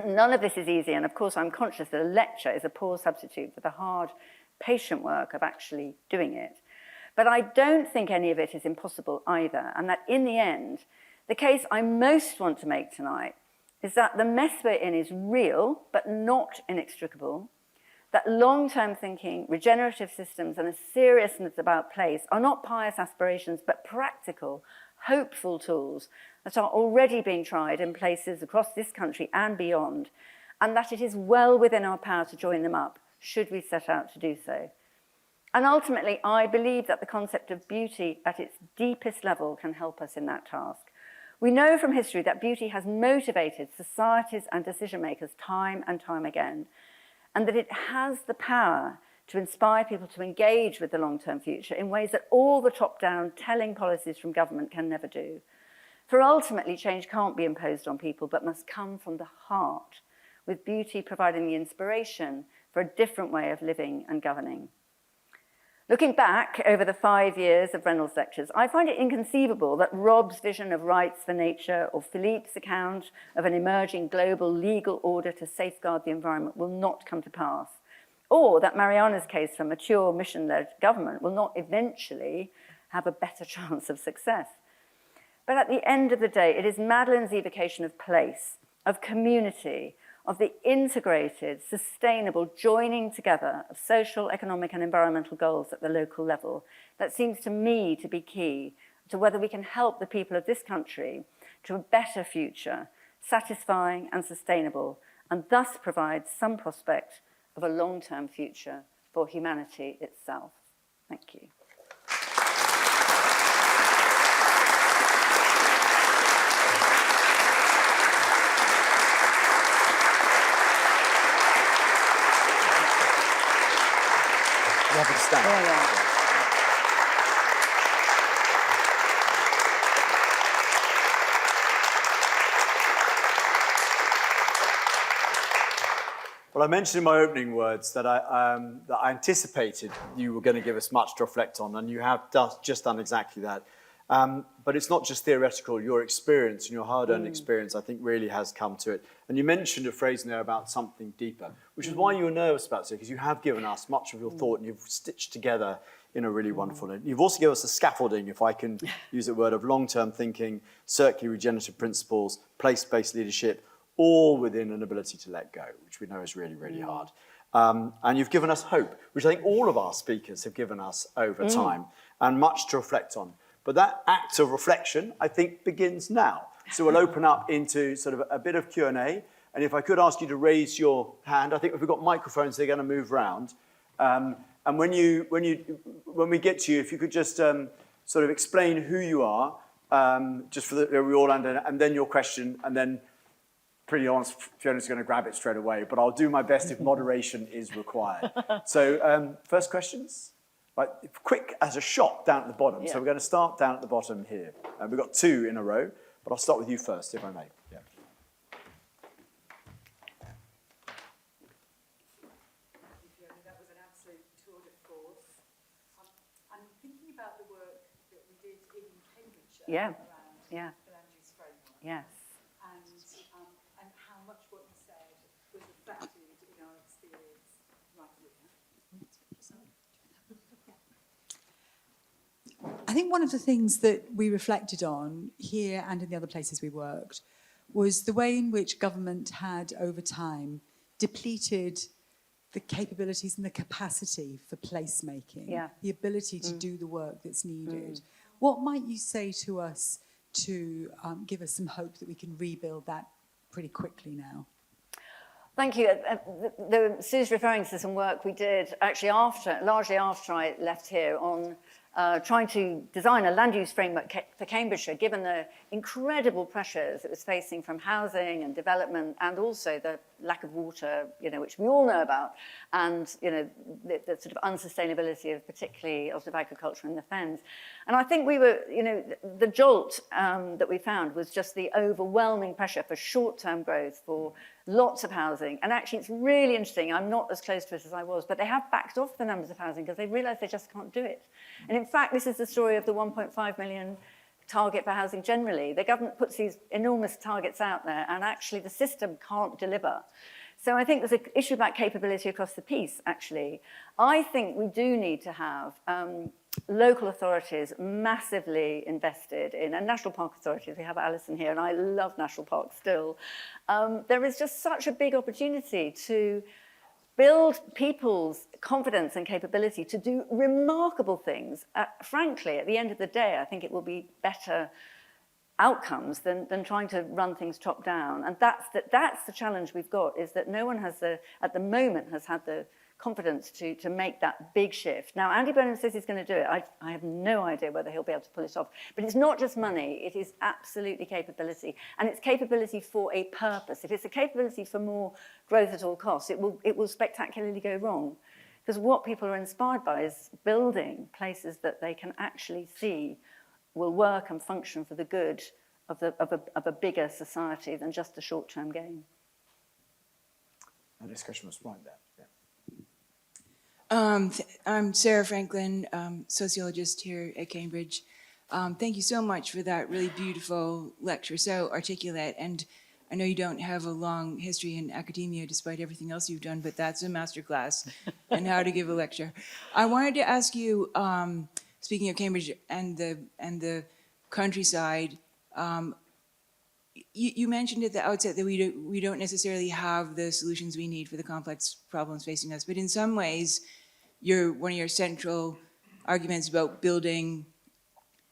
None of this is easy, and of course I'm conscious that a lecture is a poor substitute for the hard, patient work of actually doing it. But I don't think any of it is impossible either, and that in the end, the case I most want to make tonight is that the mess we're in is real, but not inextricable, that long-term thinking, regenerative systems, and a seriousness about place are not pious aspirations, but practical, hopeful tools that are already being tried in places across this country and beyond, and that it is well within our power to join them up, should we set out to do so. And ultimately, I believe that the concept of beauty at its deepest level can help us in that task. We know from history that beauty has motivated societies and decision makers time and time again, and that it has the power to inspire people to engage with the long-term future in ways that all the top-down telling policies from government can never do. For ultimately, change can't be imposed on people, but must come from the heart, with beauty providing the inspiration for a different way of living and governing. Looking back over the 5 years of Reynolds Lectures, I find it inconceivable that Rob's vision of rights for nature or Philippe's account of an emerging global legal order to safeguard the environment will not come to pass, or that Mariana's case for mature mission-led government will not eventually have a better chance of success. But at the end of the day, it is Madeline's evocation of place, of community, of the integrated, sustainable joining together of social, economic and environmental goals at the local level that seems to me to be key to whether we can help the people of this country to a better future, satisfying and sustainable, and thus provide some prospect of a long-term future for humanity itself. Thank you. Happy to stand. Yeah. Well, I mentioned in my opening words that I anticipated you were going to give us much to reflect on, and you have just done exactly that. But it's not just theoretical. Your experience and your hard-earned experience, I think, really has come to it. And you mentioned a phrase in there about something deeper, which is why you were nervous about it, because you have given us much of your thought and you've stitched together in a really wonderful way. You've also given us a scaffolding, if I can use the word, of long-term thinking, circular regenerative principles, place-based leadership, all within an ability to let go, which we know is really, really hard. And you've given us hope, which I think all of our speakers have given us over time, and much to reflect on. But that act of reflection, I think, begins now. So we'll open up into sort of a bit of Q&A. And if I could ask you to raise your hand, I think if we've got microphones, they're going to move around. And when we get to you, if you could just sort of explain who you are, just for we all and then your question, and then pretty honest, Fiona's going to grab it straight away, but I'll do my best if moderation is required. So first questions? Right, quick as a shot down at the bottom. Yeah. So we're going to start down at the bottom here. We've got two in a row, but I'll start with you first, if I may. Yeah. That was an absolute tour de force. I'm thinking about the work that we did in Cambridgeshire around the land use framework. Yes. And how much what you said was reflected in our experience right here. I think one of the things that we reflected on here and in the other places we worked was the way in which government had, over time, depleted the capabilities and the capacity for placemaking, the ability to do the work that's needed. What might you say to us to give us some hope that we can rebuild that pretty quickly now? Thank you. Sue's referring to some work we did actually largely after I left here on trying to design a land use framework for Cambridgeshire, given the incredible pressures it was facing from housing and development, and also the lack of water, which we all know about, and the sort of unsustainability of particularly of agriculture in the fens. And I think we were, the jolt that we found was just the overwhelming pressure for short-term growth, for lots of housing. And actually, it's really interesting. I'm not as close to it as I was, but they have backed off the numbers of housing because they realise they just can't do it. And in fact, this is the story of the 1.5 million target for housing generally. The government puts these enormous targets out there, and actually the system can't deliver. So I think there's an issue about capability across the piece, actually. I think we do need to have local authorities massively invested in, and national park authorities. We have Alison here, and I love national parks still. There is just such a big opportunity to build people's confidence and capability to do remarkable things. Frankly, at the end of the day, I think it will be better outcomes than trying to run things top down. And that's the challenge we've got, is that no one has at the moment has had the confidence to make that big shift. Now, Andy Burnham says he's going to do it. I have no idea whether he'll be able to pull it off. But it's not just money, it is absolutely capability. And it's capability for a purpose. If it's a capability for more growth at all costs, it will spectacularly go wrong. Because what people are inspired by is building places that they can actually see will work and function for the good of a bigger society than just a short-term gain. The discussion was right there. Yeah. I'm Sarah Franklin, sociologist here at Cambridge. Thank you so much for that really beautiful lecture, so articulate. And I know you don't have a long history in academia despite everything else you've done, but that's a masterclass in how to give a lecture. I wanted to ask you, speaking of Cambridge and the countryside, you mentioned at the outset that we don't necessarily have the solutions we need for the complex problems facing us, but in some ways, one of your central arguments about building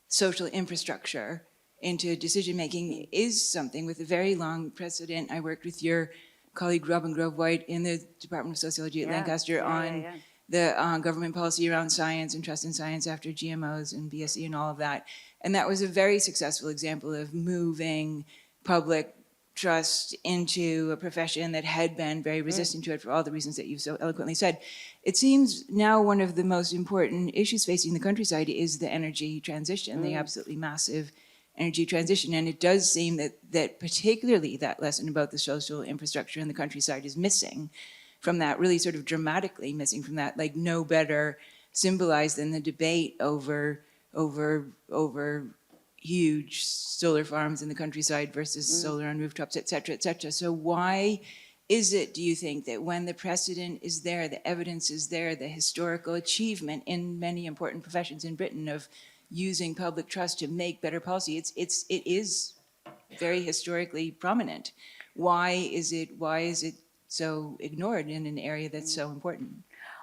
social infrastructure into decision-making is something with a very long precedent. I worked with your colleague Robin Grove-White in the Department of Sociology at Lancaster on the government policy around science and trust in science after GMOs and BSE and all of that. And that was a very successful example of moving public trust into a profession that had been very resistant to it for all the reasons that you've so eloquently said. It seems now one of the most important issues facing the countryside is the energy transition, the absolutely massive energy transition. And it does seem that particularly that lesson about the social infrastructure in the countryside is missing. from that, really sort of dramatically missing from that, like no better symbolized than the debate over huge solar farms in the countryside versus solar on rooftops, et cetera, et cetera. So why is it, do you think, that when the precedent is there, the evidence is there, the historical achievement in many important professions in Britain of using public trust to make better policy, it is very historically prominent. Why is it so ignored in an area that's so important?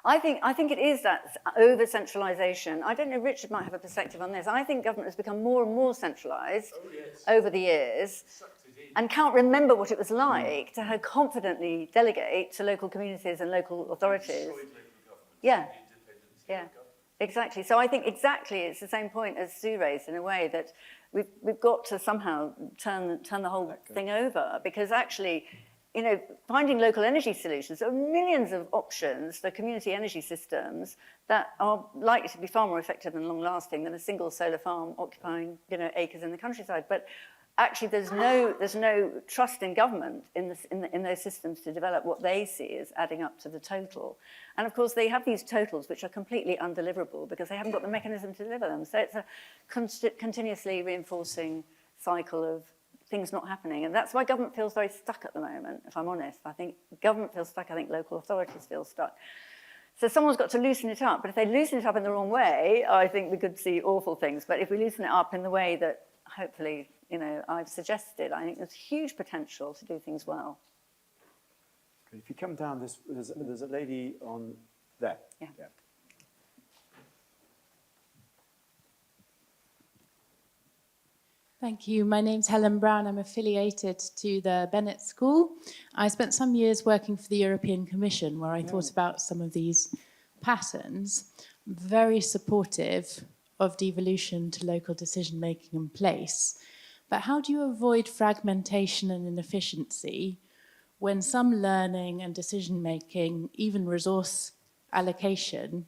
I think it is that over-centralisation. I don't know, Richard might have a perspective on this. I think government has become more and more centralised over the years and can't remember what it was like to confidently delegate to local communities and local authorities. Yeah, exactly. So I think exactly it's the same point as Sue raised in a way that we've got to somehow turn the whole thing over, because actually, you know, finding local energy solutions, there are millions of options for community energy systems that are likely to be far more effective and long-lasting than a single solar farm occupying, you know, acres in the countryside. But actually, there's no trust in government in those systems to develop what they see as adding up to the total. And of course, they have these totals which are completely undeliverable because they haven't got the mechanism to deliver them. So it's a continuously reinforcing cycle of things not happening. And that's why government feels very stuck at the moment, if I'm honest. I think government feels stuck. I think local authorities feel stuck. So someone's got to loosen it up. But if they loosen it up in the wrong way, I think we could see awful things. But if we loosen it up in the way that hopefully, you know, I've suggested, I think there's huge potential to do things well. If you come down, there's a lady on there. Yeah. Thank you. My name's Helen Brown. I'm affiliated to the Bennett School. I spent some years working for the European Commission where I thought about some of these patterns. I'm very supportive of devolution to local decision-making in place. But how do you avoid fragmentation and inefficiency when some learning and decision-making, even resource allocation,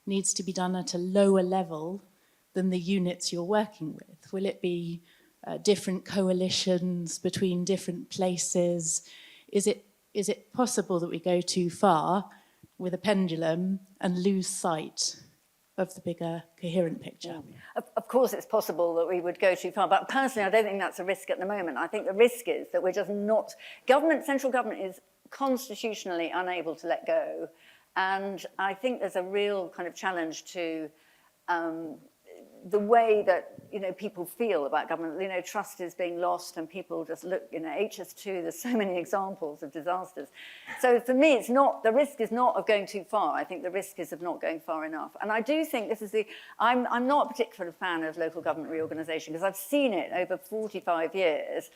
needs to be done at a lower level than the units you're working with? Will it be different coalitions between different places? Is it possible that we go too far with a pendulum and lose sight of the bigger coherent picture? Of course it's possible that we would go too far, but personally I don't think that's a risk at the moment. I think the risk is that we're just not, central government is constitutionally unable to let go, and I think there's a real kind of challenge to the way that, you know, people feel about government. You know, trust is being lost and people just look, you know, HS2, there's so many examples of disasters. So for me, it's not, the risk is not of going too far. I think the risk is of not going far enough. And I do think this is I'm not a particular fan of local government reorganisation because I've seen it over 45 years,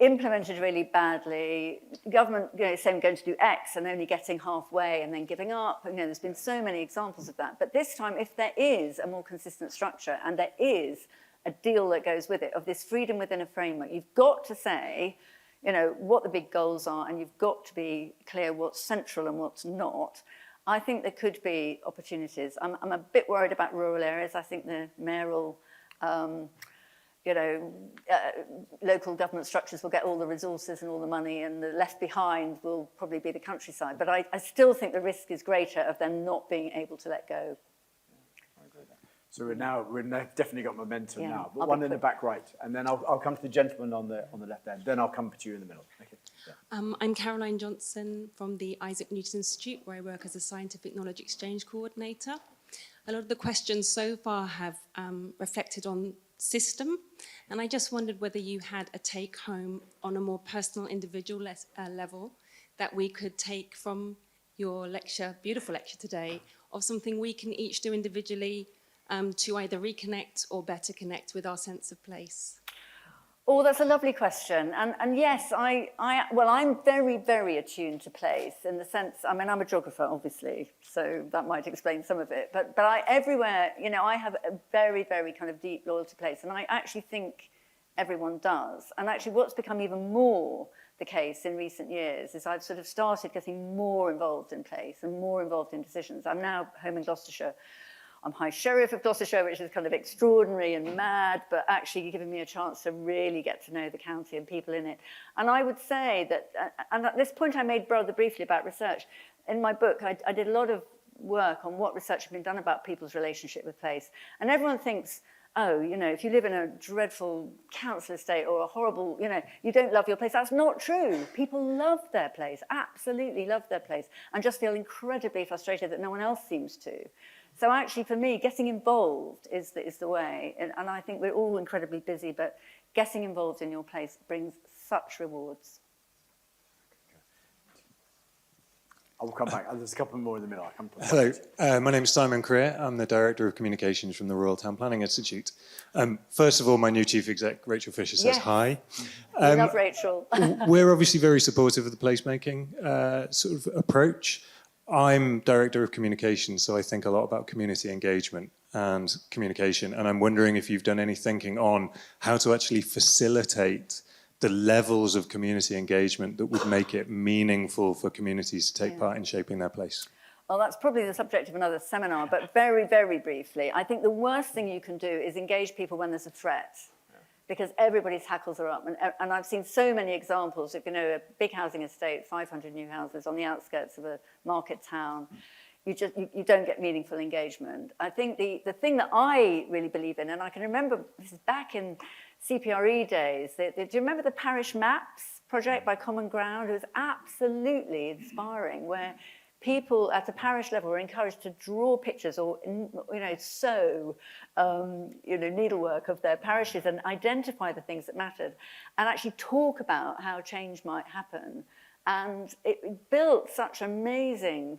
implemented really badly, government, you know, saying going to do X and only getting halfway and then giving up. You know, there's been so many examples of that. But this time, if there is a more consistent structure and there is a deal that goes with it, of this freedom within a framework, you've got to say, you know, what the big goals are, and you've got to be clear what's central and what's not. I think there could be opportunities. I'm a bit worried about rural areas. I think the mayoral local government structures will get all the resources and all the money, and the left behind will probably be the countryside. But I still think the risk is greater of them not being able to let go. I agree with that. So we've definitely got momentum now. But I'll one in the back right, and then I'll come to the gentleman on the left end. Then I'll come to you in the middle. Okay. Yeah. I'm Caroline Johnson from the Isaac Newton Institute, where I work as a scientific knowledge exchange coordinator. A lot of the questions so far have reflected on system, and I just wondered whether you had a take-home on a more personal, individual level that we could take from your lecture, beautiful lecture today, of something we can each do individually to either reconnect or better connect with our sense of place. Oh, that's a lovely question. And yes, I'm very, very attuned to place in the sense, I mean, I'm a geographer, obviously, so that might explain some of it. But everywhere, you know, I have a very, very kind of deep loyalty to place. And I actually think everyone does. And actually what's become even more the case in recent years is I've sort of started getting more involved in place and more involved in decisions. I'm now home in Gloucestershire. I'm High Sheriff of Gloucestershire, which is kind of extraordinary and mad, but actually giving me a chance to really get to know the county and people in it. And I would say that, and at this point I made rather briefly about research. In my book, I did a lot of work on what research had been done about people's relationship with place. And everyone thinks, oh, you know, if you live in a dreadful council estate or a horrible, you know, you don't love your place. That's not true. People love their place, absolutely love their place, and just feel incredibly frustrated that no one else seems to. So actually, for me, getting involved is the way. And I think we're all incredibly busy, but getting involved in your place brings such rewards. I will come back. There's a couple more in the middle. I'll come to Hello, my name is Simon Creer. I'm the Director of Communications from the Royal Town Planning Institute. First of all, my new Chief Exec, Rachel Fisher, says hi. I love Rachel. We're obviously very supportive of the placemaking sort of approach. I'm Director of Communications, so I think a lot about community engagement and communication, and I'm wondering if you've done any thinking on how to actually facilitate the levels of community engagement that would make it meaningful for communities to take part in shaping their place. Well, that's probably the subject of another seminar, but very, very briefly, I think the worst thing you can do is engage people when there's a threat, because everybody's hackles are up. And I've seen so many examples of, you know, a big housing estate, 500 new houses on the outskirts of a market town. You don't get meaningful engagement. I think the thing that I really believe in, and I can remember this is back in CPRE days, do you remember the parish maps project by Common Ground? It was absolutely inspiring, where people at the parish level were encouraged to draw pictures or, you know, sew, you know, needlework of their parishes and identify the things that mattered and actually talk about how change might happen. And it built such amazing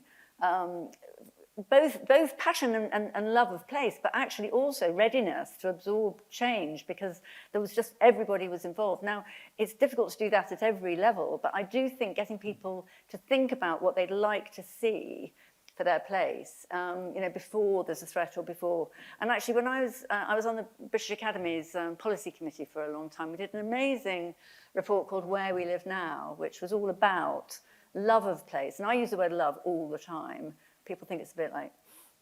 both passion and love of place, but actually also readiness to absorb change, because there was just, everybody was involved. Now, it's difficult to do that at every level, but I do think getting people to think about what they'd like to see for their place, you know, before there's a threat or before. And actually, when I was on the British Academy's policy committee for a long time, we did an amazing report called Where We Live Now, which was all about love of place. And I use the word love all the time. People think it's a bit like,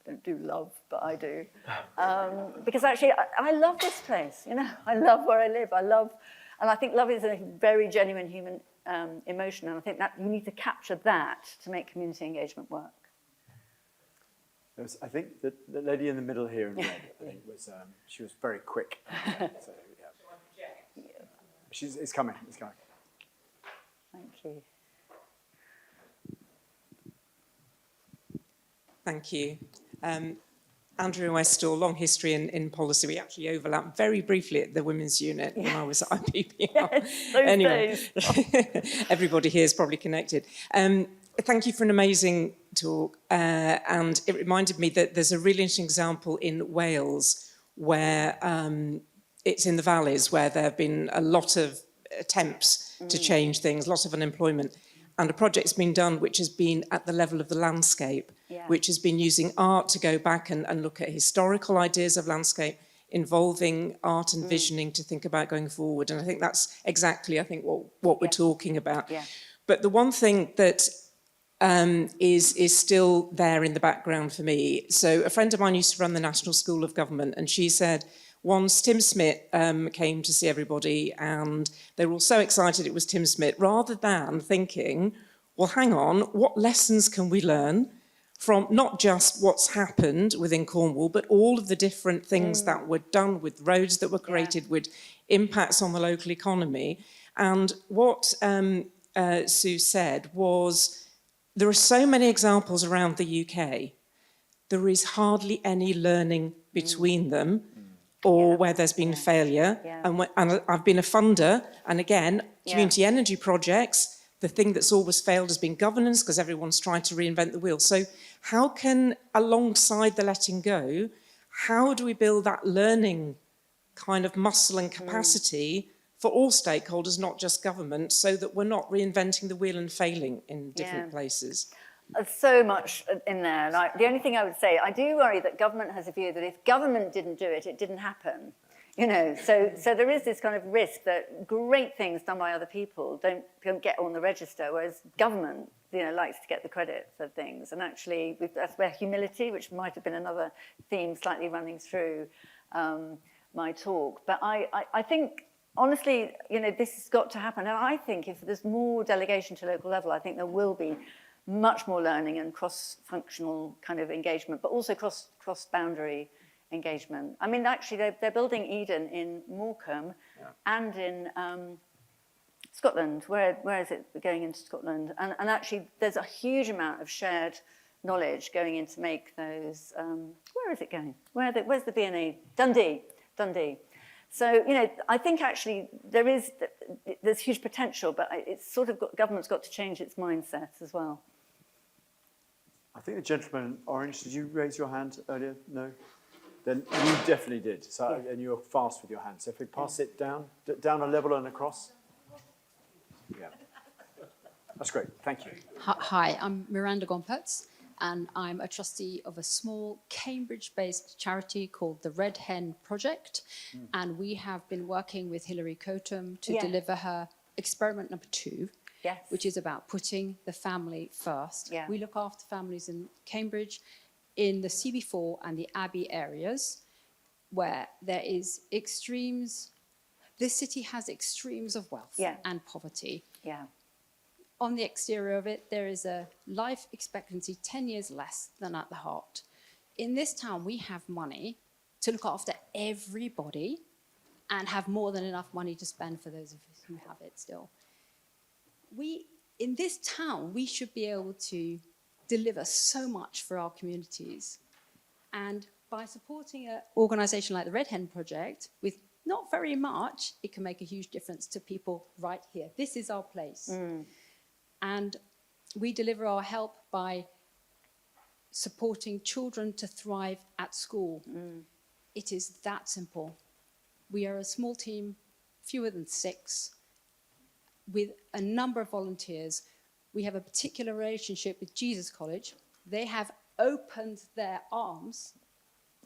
I don't do love, but I do. Because actually, I love this place, you know. I love where I live. And I think love is a very genuine human emotion, and I think that you need to capture that to make community engagement work. I think the lady in the middle here in red, I think was, she was very quick. So, yeah. It's coming. Thank you. Thank you. Andrew Westall, long history in policy. We actually overlapped very briefly at the Women's Unit when I was at IPPR. Yes, anyway, everybody here is probably connected. Thank you for an amazing talk. And it reminded me that there's a really interesting example in Wales where it's in the valleys where there have been a lot of attempts to change things, lots of unemployment. And a project's been done which has been at the level of the landscape, which has been using art to go back and look at historical ideas of landscape, involving art and visioning to think about going forward. And I think that's exactly, what we're talking about. Yeah. But the one thing that is still there in the background for me, so a friend of mine used to run the National School of Government, and she said, once Tim Smith came to see everybody and they were all so excited it was Tim Smith, rather than thinking, well, hang on, what lessons can we learn from not just what's happened within Cornwall, but all of the different things that were done with roads that were created, with impacts on the local economy. And what Sue said was, there are so many examples around the UK, there is hardly any learning between them, or where there's been failure. And I've been a funder, and again, community energy projects, the thing that's always failed has been governance, because everyone's tried to reinvent the wheel. So how can, alongside the letting go, how do we build that learning kind of muscle and capacity for all stakeholders, not just government, so that we're not reinventing the wheel and failing in different places? There's so much in there. Like, the only thing I would say, I do worry that government has a view that if government didn't do it, it didn't happen. You know, so there is this kind of risk that great things done by other people don't get on the register, whereas government, you know, likes to get the credit for things. And actually, that's where humility, which might have been another theme slightly running through my talk. But I think, honestly, you know, this has got to happen. And I think if there's more delegation to local level, I think there will be much more learning and cross-functional kind of engagement, but also cross-boundary engagement. I mean, actually, they're building Eden in Morecambe and in Scotland. Where is it going into Scotland? And actually, there's a huge amount of shared knowledge going in to make those. Where is it going? Where's the BNE? Dundee. So, you know, I think actually there's huge potential, but it's sort of government's got to change its mindset as well. I think the gentleman in orange, did you raise your hand earlier? No? Then you definitely did. So, and you're fast with your hand. So if we pass it down a level and across. Yeah. That's great. Thank you. Hi, I'm Miranda Gompertz, and I'm a trustee of a small Cambridge-based charity called the Red Hen Project. And we have been working with Hilary Cotham to deliver her experiment number 2, which is about putting the family first. Yeah. We look after families in Cambridge, in the CB4 and the Abbey areas, where there is extremes. This city has extremes of wealth and poverty. Yeah. On the exterior of it, there is a life expectancy 10 years less than at the heart. In this town, we have money to look after everybody and have more than enough money to spend for those of us who have it still. In this town, we should be able to deliver so much for our communities. And by supporting an organisation like the Red Hen Project, with not very much, it can make a huge difference to people right here. This is our place. And we deliver our help by supporting children to thrive at school. It is that simple. We are a small team, fewer than 6, with a number of volunteers. We have a particular relationship with Jesus College. They have opened their arms.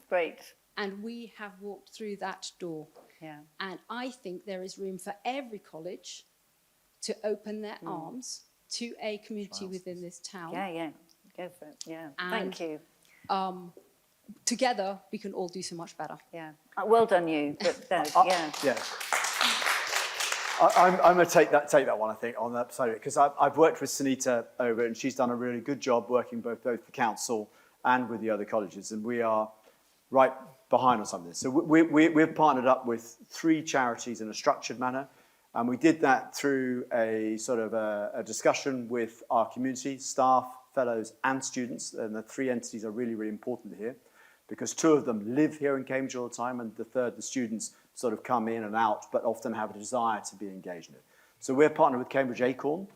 Great. And we have walked through that door. Yeah. And I think there is room for every college to open their arms to a community within this town. Yeah. Go for it. Yeah. And, thank you. Together, we can all do so much better. Yeah. Well done, you. But, yeah. I'm going to take that one, I think, on that side of it, because I've worked with Sunita over it, and she's done a really good job working both the council and with the other colleges, and we are right behind on some of this. So we've partnered up with 3 charities in a structured manner, and we did that through a sort of a discussion with our community, staff, fellows, and students, and the 3 entities are really, really important here, because 2 of them live here in Cambridge all the time, and the third, the students, sort of come in and out, but often have a desire to be engaged in it. So we're partnered with Cambridge Acorn,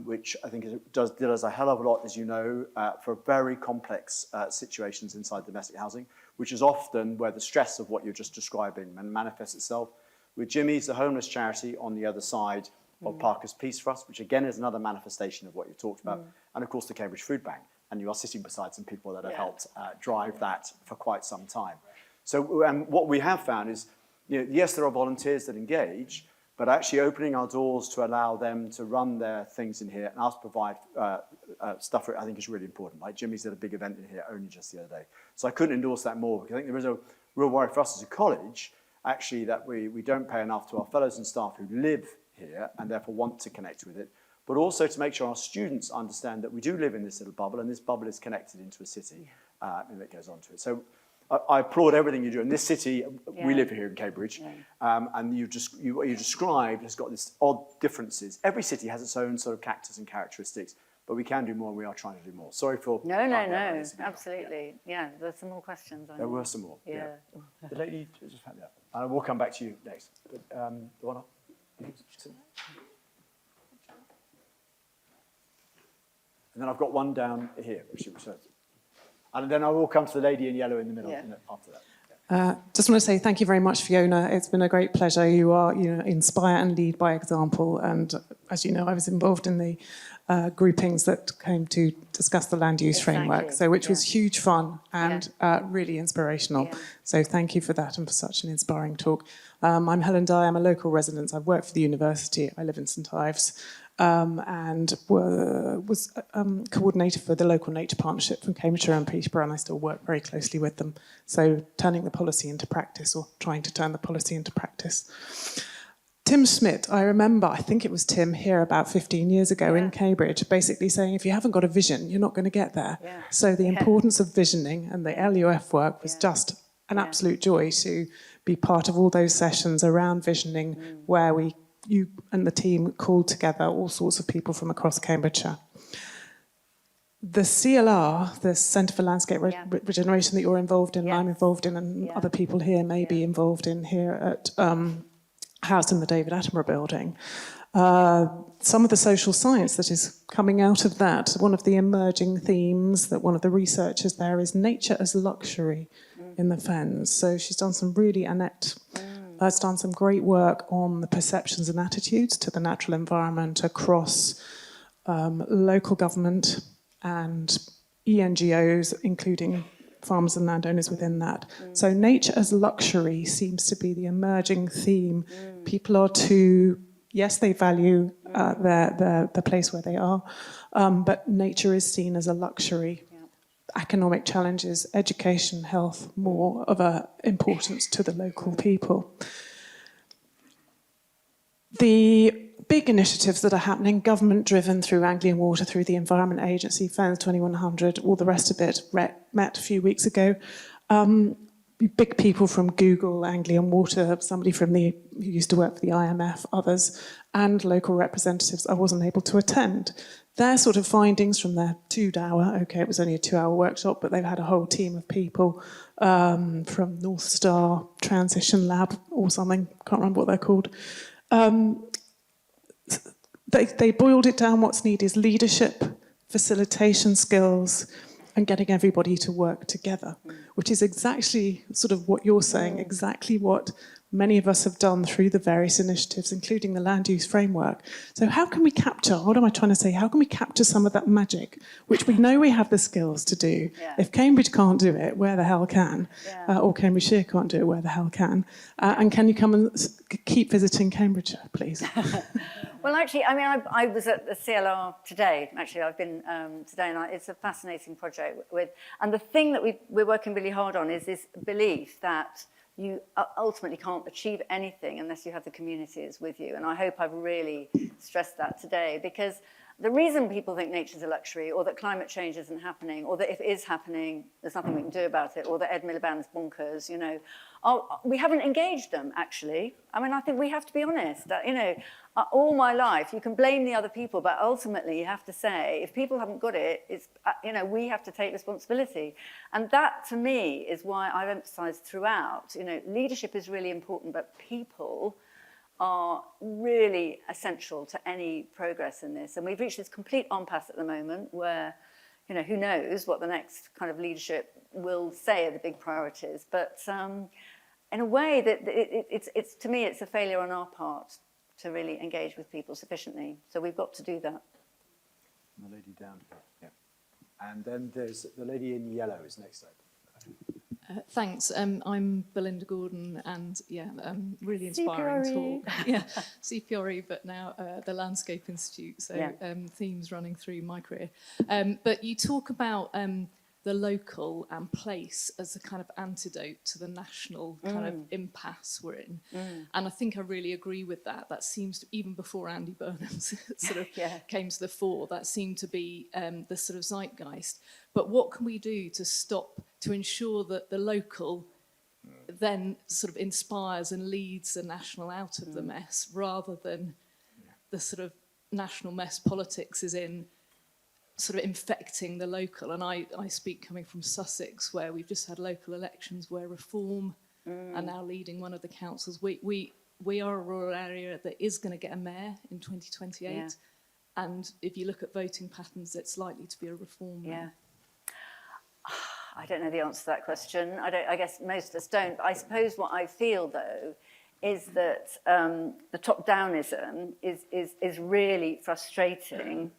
which I think does a hell of a lot, as you know, for very complex situations inside domestic housing, which is often where the stress of what you're just describing manifests itself. With Jimmy's, the homeless charity, on the other side of Parker's Peace Trust, which again is another manifestation of what you talked about, and of course the Cambridge Food Bank. And you are sitting beside some people that have helped drive that for quite some time. So what we have found is, you know, yes, there are volunteers that engage, but actually opening our doors to allow them to run their things in here and us provide stuff for it, I think is really important. Like Jimmy's did a big event in here only just the other day. So I couldn't endorse that more, because I think there is a real worry for us as a college, actually, that we don't pay enough to our fellows and staff who live here and therefore want to connect with it, but also to make sure our students understand that we do live in this little bubble, and this bubble is connected into a city, and that goes on to it. So I applaud everything you do. In this city, we live here in Cambridge, and what you described has got this odd differences. Every city has its own sort of characters and characteristics, but we can do more, and we are trying to do more. Sorry for... No, absolutely. Yeah, there's some more questions. There were some more. Yeah. The lady just had that. And we'll come back to you next. But, the one up. And then I've got one down here, which was and then I will come to the lady in yellow in the middle after that. Just want to say thank you very much, Fiona. It's been a great pleasure. You are, inspire and lead by example, and as you know, I was involved in the groupings that came to discuss the land use framework, so which was huge fun and really inspirational. Yeah. So thank you for that and for such an inspiring talk. I'm Helen Dye, I'm a local resident. I've worked for the university, I live in St Ives, and was coordinator for the local nature partnership from Cambridgeshire and Peterborough, and I still work very closely with them. So turning the policy into practice, or trying to turn the policy into practice. Tim Schmidt, I remember, I think it was Tim here about 15 years ago in Cambridge, basically saying if you haven't got a vision, you're not going to get there. Yeah. So the importance of visioning and the LUF work was just an absolute joy to be part of all those sessions around visioning where you and the team called together all sorts of people from across Cambridgeshire. The CLR, the Centre for Landscape Regeneration that you're involved in, and I'm involved in, and other people here may be involved in here at House in the David Attenborough building. Some of the social science that is coming out of that, one of the emerging themes that one of the researchers there is nature as luxury in the Fens. So she's done some really, Annette has done some great work on the perceptions and attitudes to the natural environment across local government and ENGOs, including farmers and landowners within that. So nature as luxury seems to be the emerging theme. People are yes, they value the place where they are, but nature is seen as a luxury. Economic challenges, education, health, more of a importance to the local people. The big initiatives that are happening, government-driven through Anglian Water, through the Environment Agency, Fens 2100, all the rest of it, met a few weeks ago. Big people from Google, Anglian Water, somebody who used to work for the IMF, others, and local representatives. I wasn't able to attend. Their sort of findings from their 2-hour, it was only a 2-hour workshop, but they've had a whole team of people from North Star Transition Lab or something, can't remember what they're called. They boiled it down. What's needed is leadership, facilitation skills, and getting everybody to work together, which is exactly sort of what you're saying, exactly what many of us have done through the various initiatives, including the land use framework. So how can we capture, what am I trying to say, how can we capture some of that magic, which we know we have the skills to do? If Cambridge can't do it, where the hell can? Or Cambridgeshire can't do it, where the hell can? And can you come and keep visiting Cambridgeshire, please? Well, actually, I mean, I was at the CLR today. Actually, I've been today, and it's a fascinating project and the thing that we're working really hard on is this belief that you ultimately can't achieve anything unless you have the communities with you. And I hope I've really stressed that today, because the reason people think nature's a luxury, or that climate change isn't happening, or that if it is happening, there's nothing we can do about it, or that Ed Miliband's bonkers, we haven't engaged them, actually. I mean, I think we have to be honest. All my life, you can blame the other people, but ultimately you have to say, if people haven't got it, it's, we have to take responsibility. And that, to me, is why I've emphasised throughout, leadership is really important, but people are really essential to any progress in this. And we've reached this complete impasse at the moment where, who knows what the next kind of leadership will say are the big priorities. But in a way that it's to me, it's a failure on our part to really engage with people sufficiently. So we've got to do that. The lady down here, and then there's the lady in yellow is next up. Thanks. I'm Belinda Gordon, and really inspiring talk. CPRE, but now the Landscape Institute. So themes running through my career. But you talk about the local and place as a kind of antidote to the national kind of impasse we're in. And I think I really agree with that. That seems to, even before Andy Burnham's sort of came to the fore, that seemed to be the sort of zeitgeist. But what can we do to ensure that the local then sort of inspires and leads the national out of the mess, rather than the sort of national mess politics is in sort of infecting the local? And I speak coming from Sussex, where we've just had local elections where Reform are now leading one of the councils. We are a rural area that is going to get a mayor in 2028. And if you look at voting patterns, it's likely to be a Reform mayor. I don't know the answer to that question. I guess most of us don't. But I suppose what I feel, though, is that the top-downism is really frustrating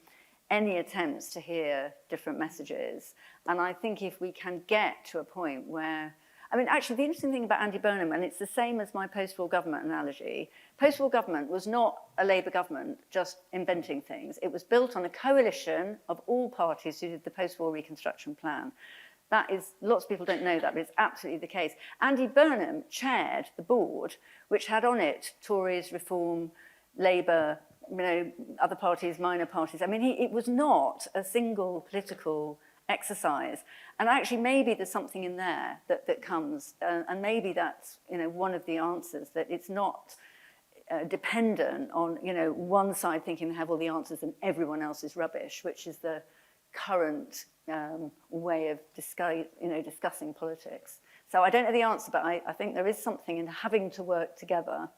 any attempts to hear different messages. And I think if we can get to a point where, I mean, actually, the interesting thing about Andy Burnham, and it's the same as my post-war government analogy, post-war government was not a Labour government just inventing things. It was built on a coalition of all parties who did the post-war reconstruction plan. That is, lots of people don't know that, but it's absolutely the case. Andy Burnham chaired the board, which had on it Tories, Reform, Labour, you know, other parties, minor parties. I mean, it was not a single political exercise. And actually, maybe there's something in there that comes, and maybe that's, you know, one of the answers, that it's not dependent on, you know, one side thinking they have all the answers and everyone else is rubbish, which is the current way of discussing politics. So I don't know the answer, but I think there is something in having to work together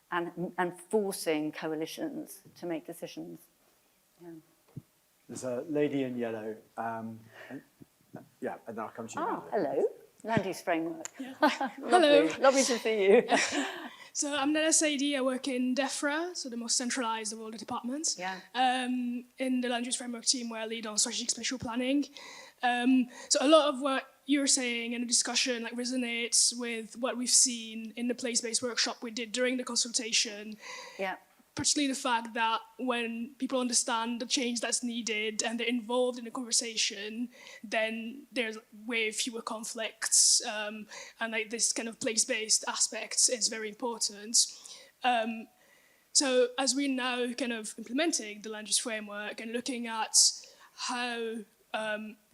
and forcing coalitions to make decisions. Yeah. There's a lady in yellow. Yeah, and then I'll come to you. Ah, hello. Land use framework. Yeah. Lovely. Hello. Lovely to see you. So I'm Nana Saidi. I work in DEFRA, so the most centralised of all the departments. Yeah. In the land use framework team where I lead on strategic spatial planning. So a lot of what you're saying in the discussion like resonates with what we've seen in the place-based workshop we did during the consultation. Yeah. Particularly the fact that when people understand the change that's needed and they're involved in the conversation, then there's way fewer conflicts, and like this kind of place-based aspect is very important. So as we're now kind of implementing the land use framework and looking at how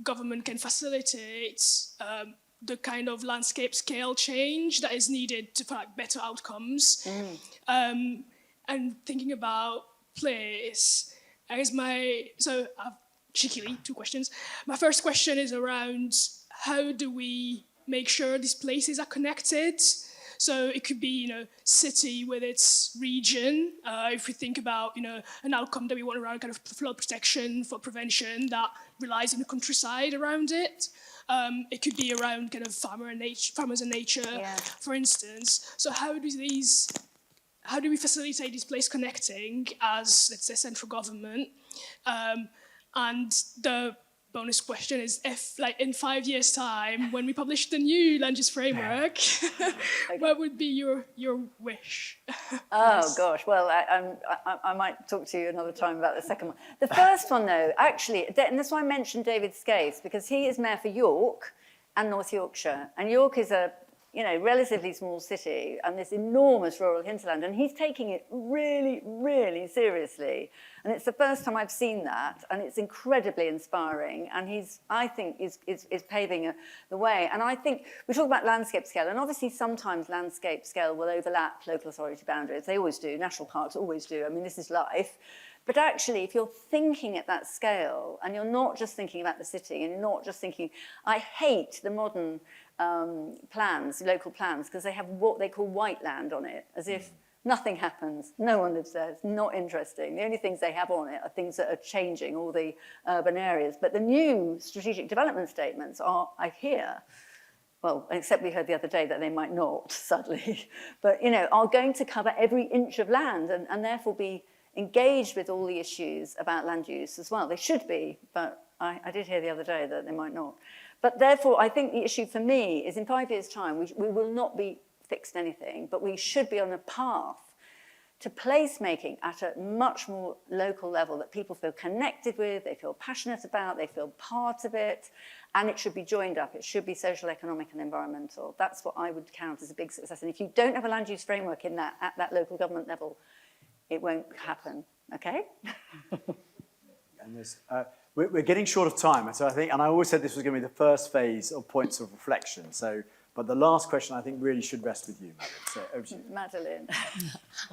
government can facilitate the kind of landscape scale change that is needed to find better outcomes. And thinking about place, I guess so I've cheekily 2 questions. My first question is around how do we make sure these places are connected? So it could be, you know, city with its region. If we think about, you know, an outcome that we want around kind of flood protection for prevention that relies on the countryside around it. It could be around kind of farmers and nature, for instance. So how do we facilitate this place connecting as, let's say, central government? And the bonus question is, if, like, in 5 years' time, when we publish the new land use framework, what would be your wish? Oh, gosh. Well, I might talk to you another time about the second one. The first one, though, actually, and that's why I mentioned David Scaife, because he is mayor for York and North Yorkshire. And York is a relatively small city and this enormous rural hinterland, and he's taking it really, really seriously. And it's the first time I've seen that, and it's incredibly inspiring. And I think, is paving the way. And I think we talk about landscape scale, and obviously sometimes landscape scale will overlap local authority boundaries. They always do. National parks always do. I mean, this is life. But actually, if you're thinking at that scale, and you're not just thinking about the city, and you're not just thinking, I hate the modern plans, local plans, because they have what they call white land on it, as if nothing happens, no one lives there, it's not interesting. The only things they have on it are things that are changing all the urban areas. But the new strategic development statements are, I hear, well, except we heard the other day that they might not, sadly, but, you know, are going to cover every inch of land and therefore be engaged with all the issues about land use as well. They should be, but I did hear the other day that they might not. But therefore, I think the issue for me is in 5 years' time, we will not be fixed anything, but we should be on a path to placemaking at a much more local level that people feel connected with, they feel passionate about, they feel part of it, and it should be joined up. It should be social, economic, and environmental. That's what I would count as a big success. And if you don't have a land use framework in that, at that local government level, it won't happen, okay? And there's, we're getting short of time, so I think, and I always said this was going to be the first phase of points of reflection. So, but the last question I think really should rest with you, Madeline. So over to you. Madeline.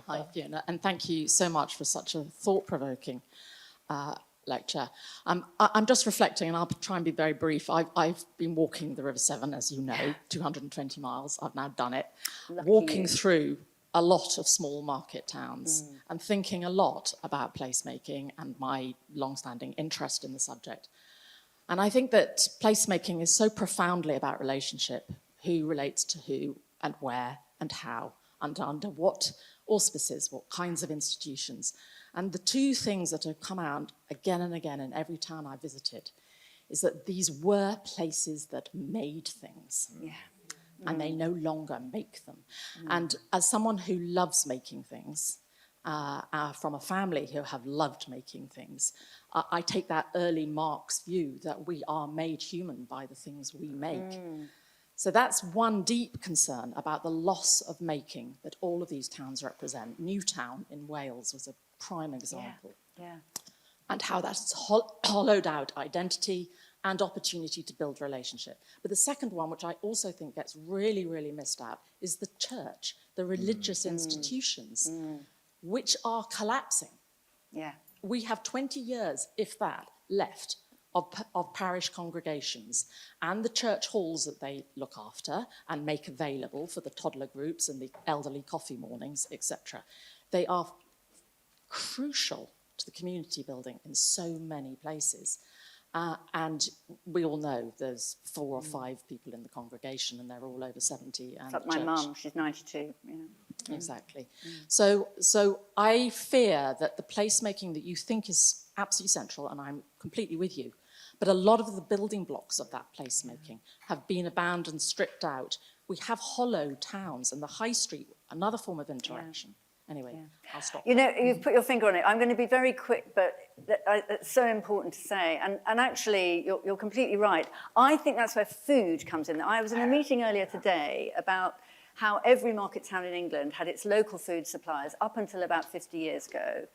Hi, Fiona, and thank you so much for such a thought-provoking lecture. I'm just reflecting, and I'll try and be very brief. I've been walking the River Severn, as you know, 220 miles. I've now done it. Lucky walking you. through a lot of small market towns and thinking a lot about placemaking and my long-standing interest in the subject. And I think that placemaking is so profoundly about relationship, who relates to who and where and how. and under what auspices, what kinds of institutions. And the two things that have come out again and again in every town I visited is that these were places that made things. Yeah. And they no longer make them. And as someone who loves making things, from a family who have loved making things, I take that early Marx view that we are made human by the things we make. So that's one deep concern about the loss of making that all of these towns represent. Newtown in Wales was a prime example. Yeah. And how that's hollowed out identity and opportunity to build relationship. But the second one, which I also think gets really, really missed out, is the church, the religious institutions, which are collapsing. Yeah. We have 20 years, if that, left of parish congregations, and the church halls that they look after and make available for the toddler groups and the elderly coffee mornings, etc. They are crucial to the community building in so many places. And we all know there's 4 or 5 people in the congregation and they're all over 70. And like my mum, she's 92. Yeah. Exactly. So I fear that the placemaking that you think is absolutely central, and I'm completely with you, but a lot of the building blocks of that placemaking have been abandoned, stripped out. We have hollow towns, and the high street, another form of interaction. Anyway, I'll stop. You know, you've put your finger on it. I'm going to be very quick, but it's so important to say. And actually, you're completely right. I think that's where food comes in. I was in a meeting earlier today about how every market town in England had its local food suppliers up until about 50 years ago.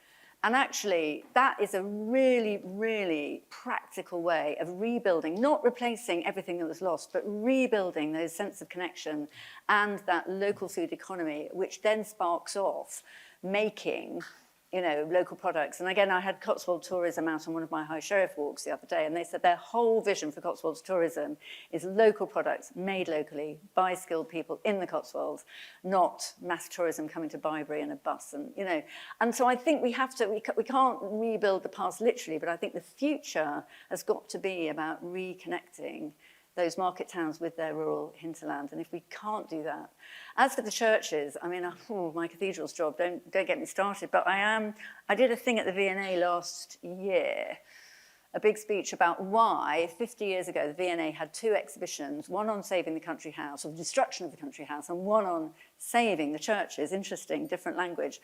And actually, that is a really, really practical way of rebuilding, not replacing everything that was lost, but rebuilding those sense of connection and that local food economy, which then sparks off making, you know, local products. And again, I had Cotswold tourism out on one of my High Sheriff walks the other day, and they said their whole vision for Cotswolds tourism is local products made locally by skilled people in the Cotswolds, not mass tourism coming to Bybury in a bus. And, you know, and so I think we can't rebuild the past literally, but I think the future has got to be about reconnecting those market towns with their rural hinterland. And if we can't do that, as for the churches, I mean, my cathedral's job, don't get me started, but I did a thing at the V&A last year, a big speech about why 50 years ago the V&A had 2 exhibitions, one on saving the country house, or the destruction of the country house, and one on saving the churches. Interesting, different language.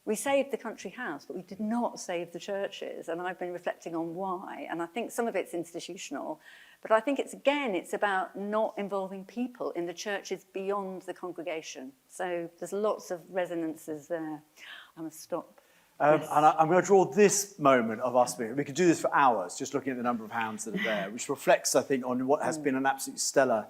We saved the country house, but we did not save the churches, and I've been reflecting on why, and I think some of it's institutional, but I think it's about not involving people in the churches beyond the congregation. So there's lots of resonances there. I must stop. Yes. And I'm going to draw this moment of us being, we could do this for hours, just looking at the number of hands that are there, which reflects, I think, on what has been an absolute stellar,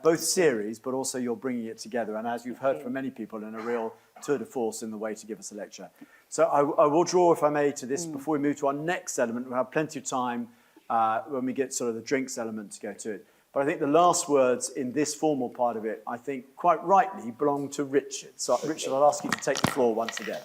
both series, but also you're bringing it together. And as you've heard from many people, in a real tour de force in the way to give us a lecture. So I will draw, if I may, to this before we move to our next element. We'll have plenty of time when we get sort of the drinks element to go to it. But I think the last words in this formal part of it, I think quite rightly belong to Richard. So Richard, I'll ask you to take the floor once again.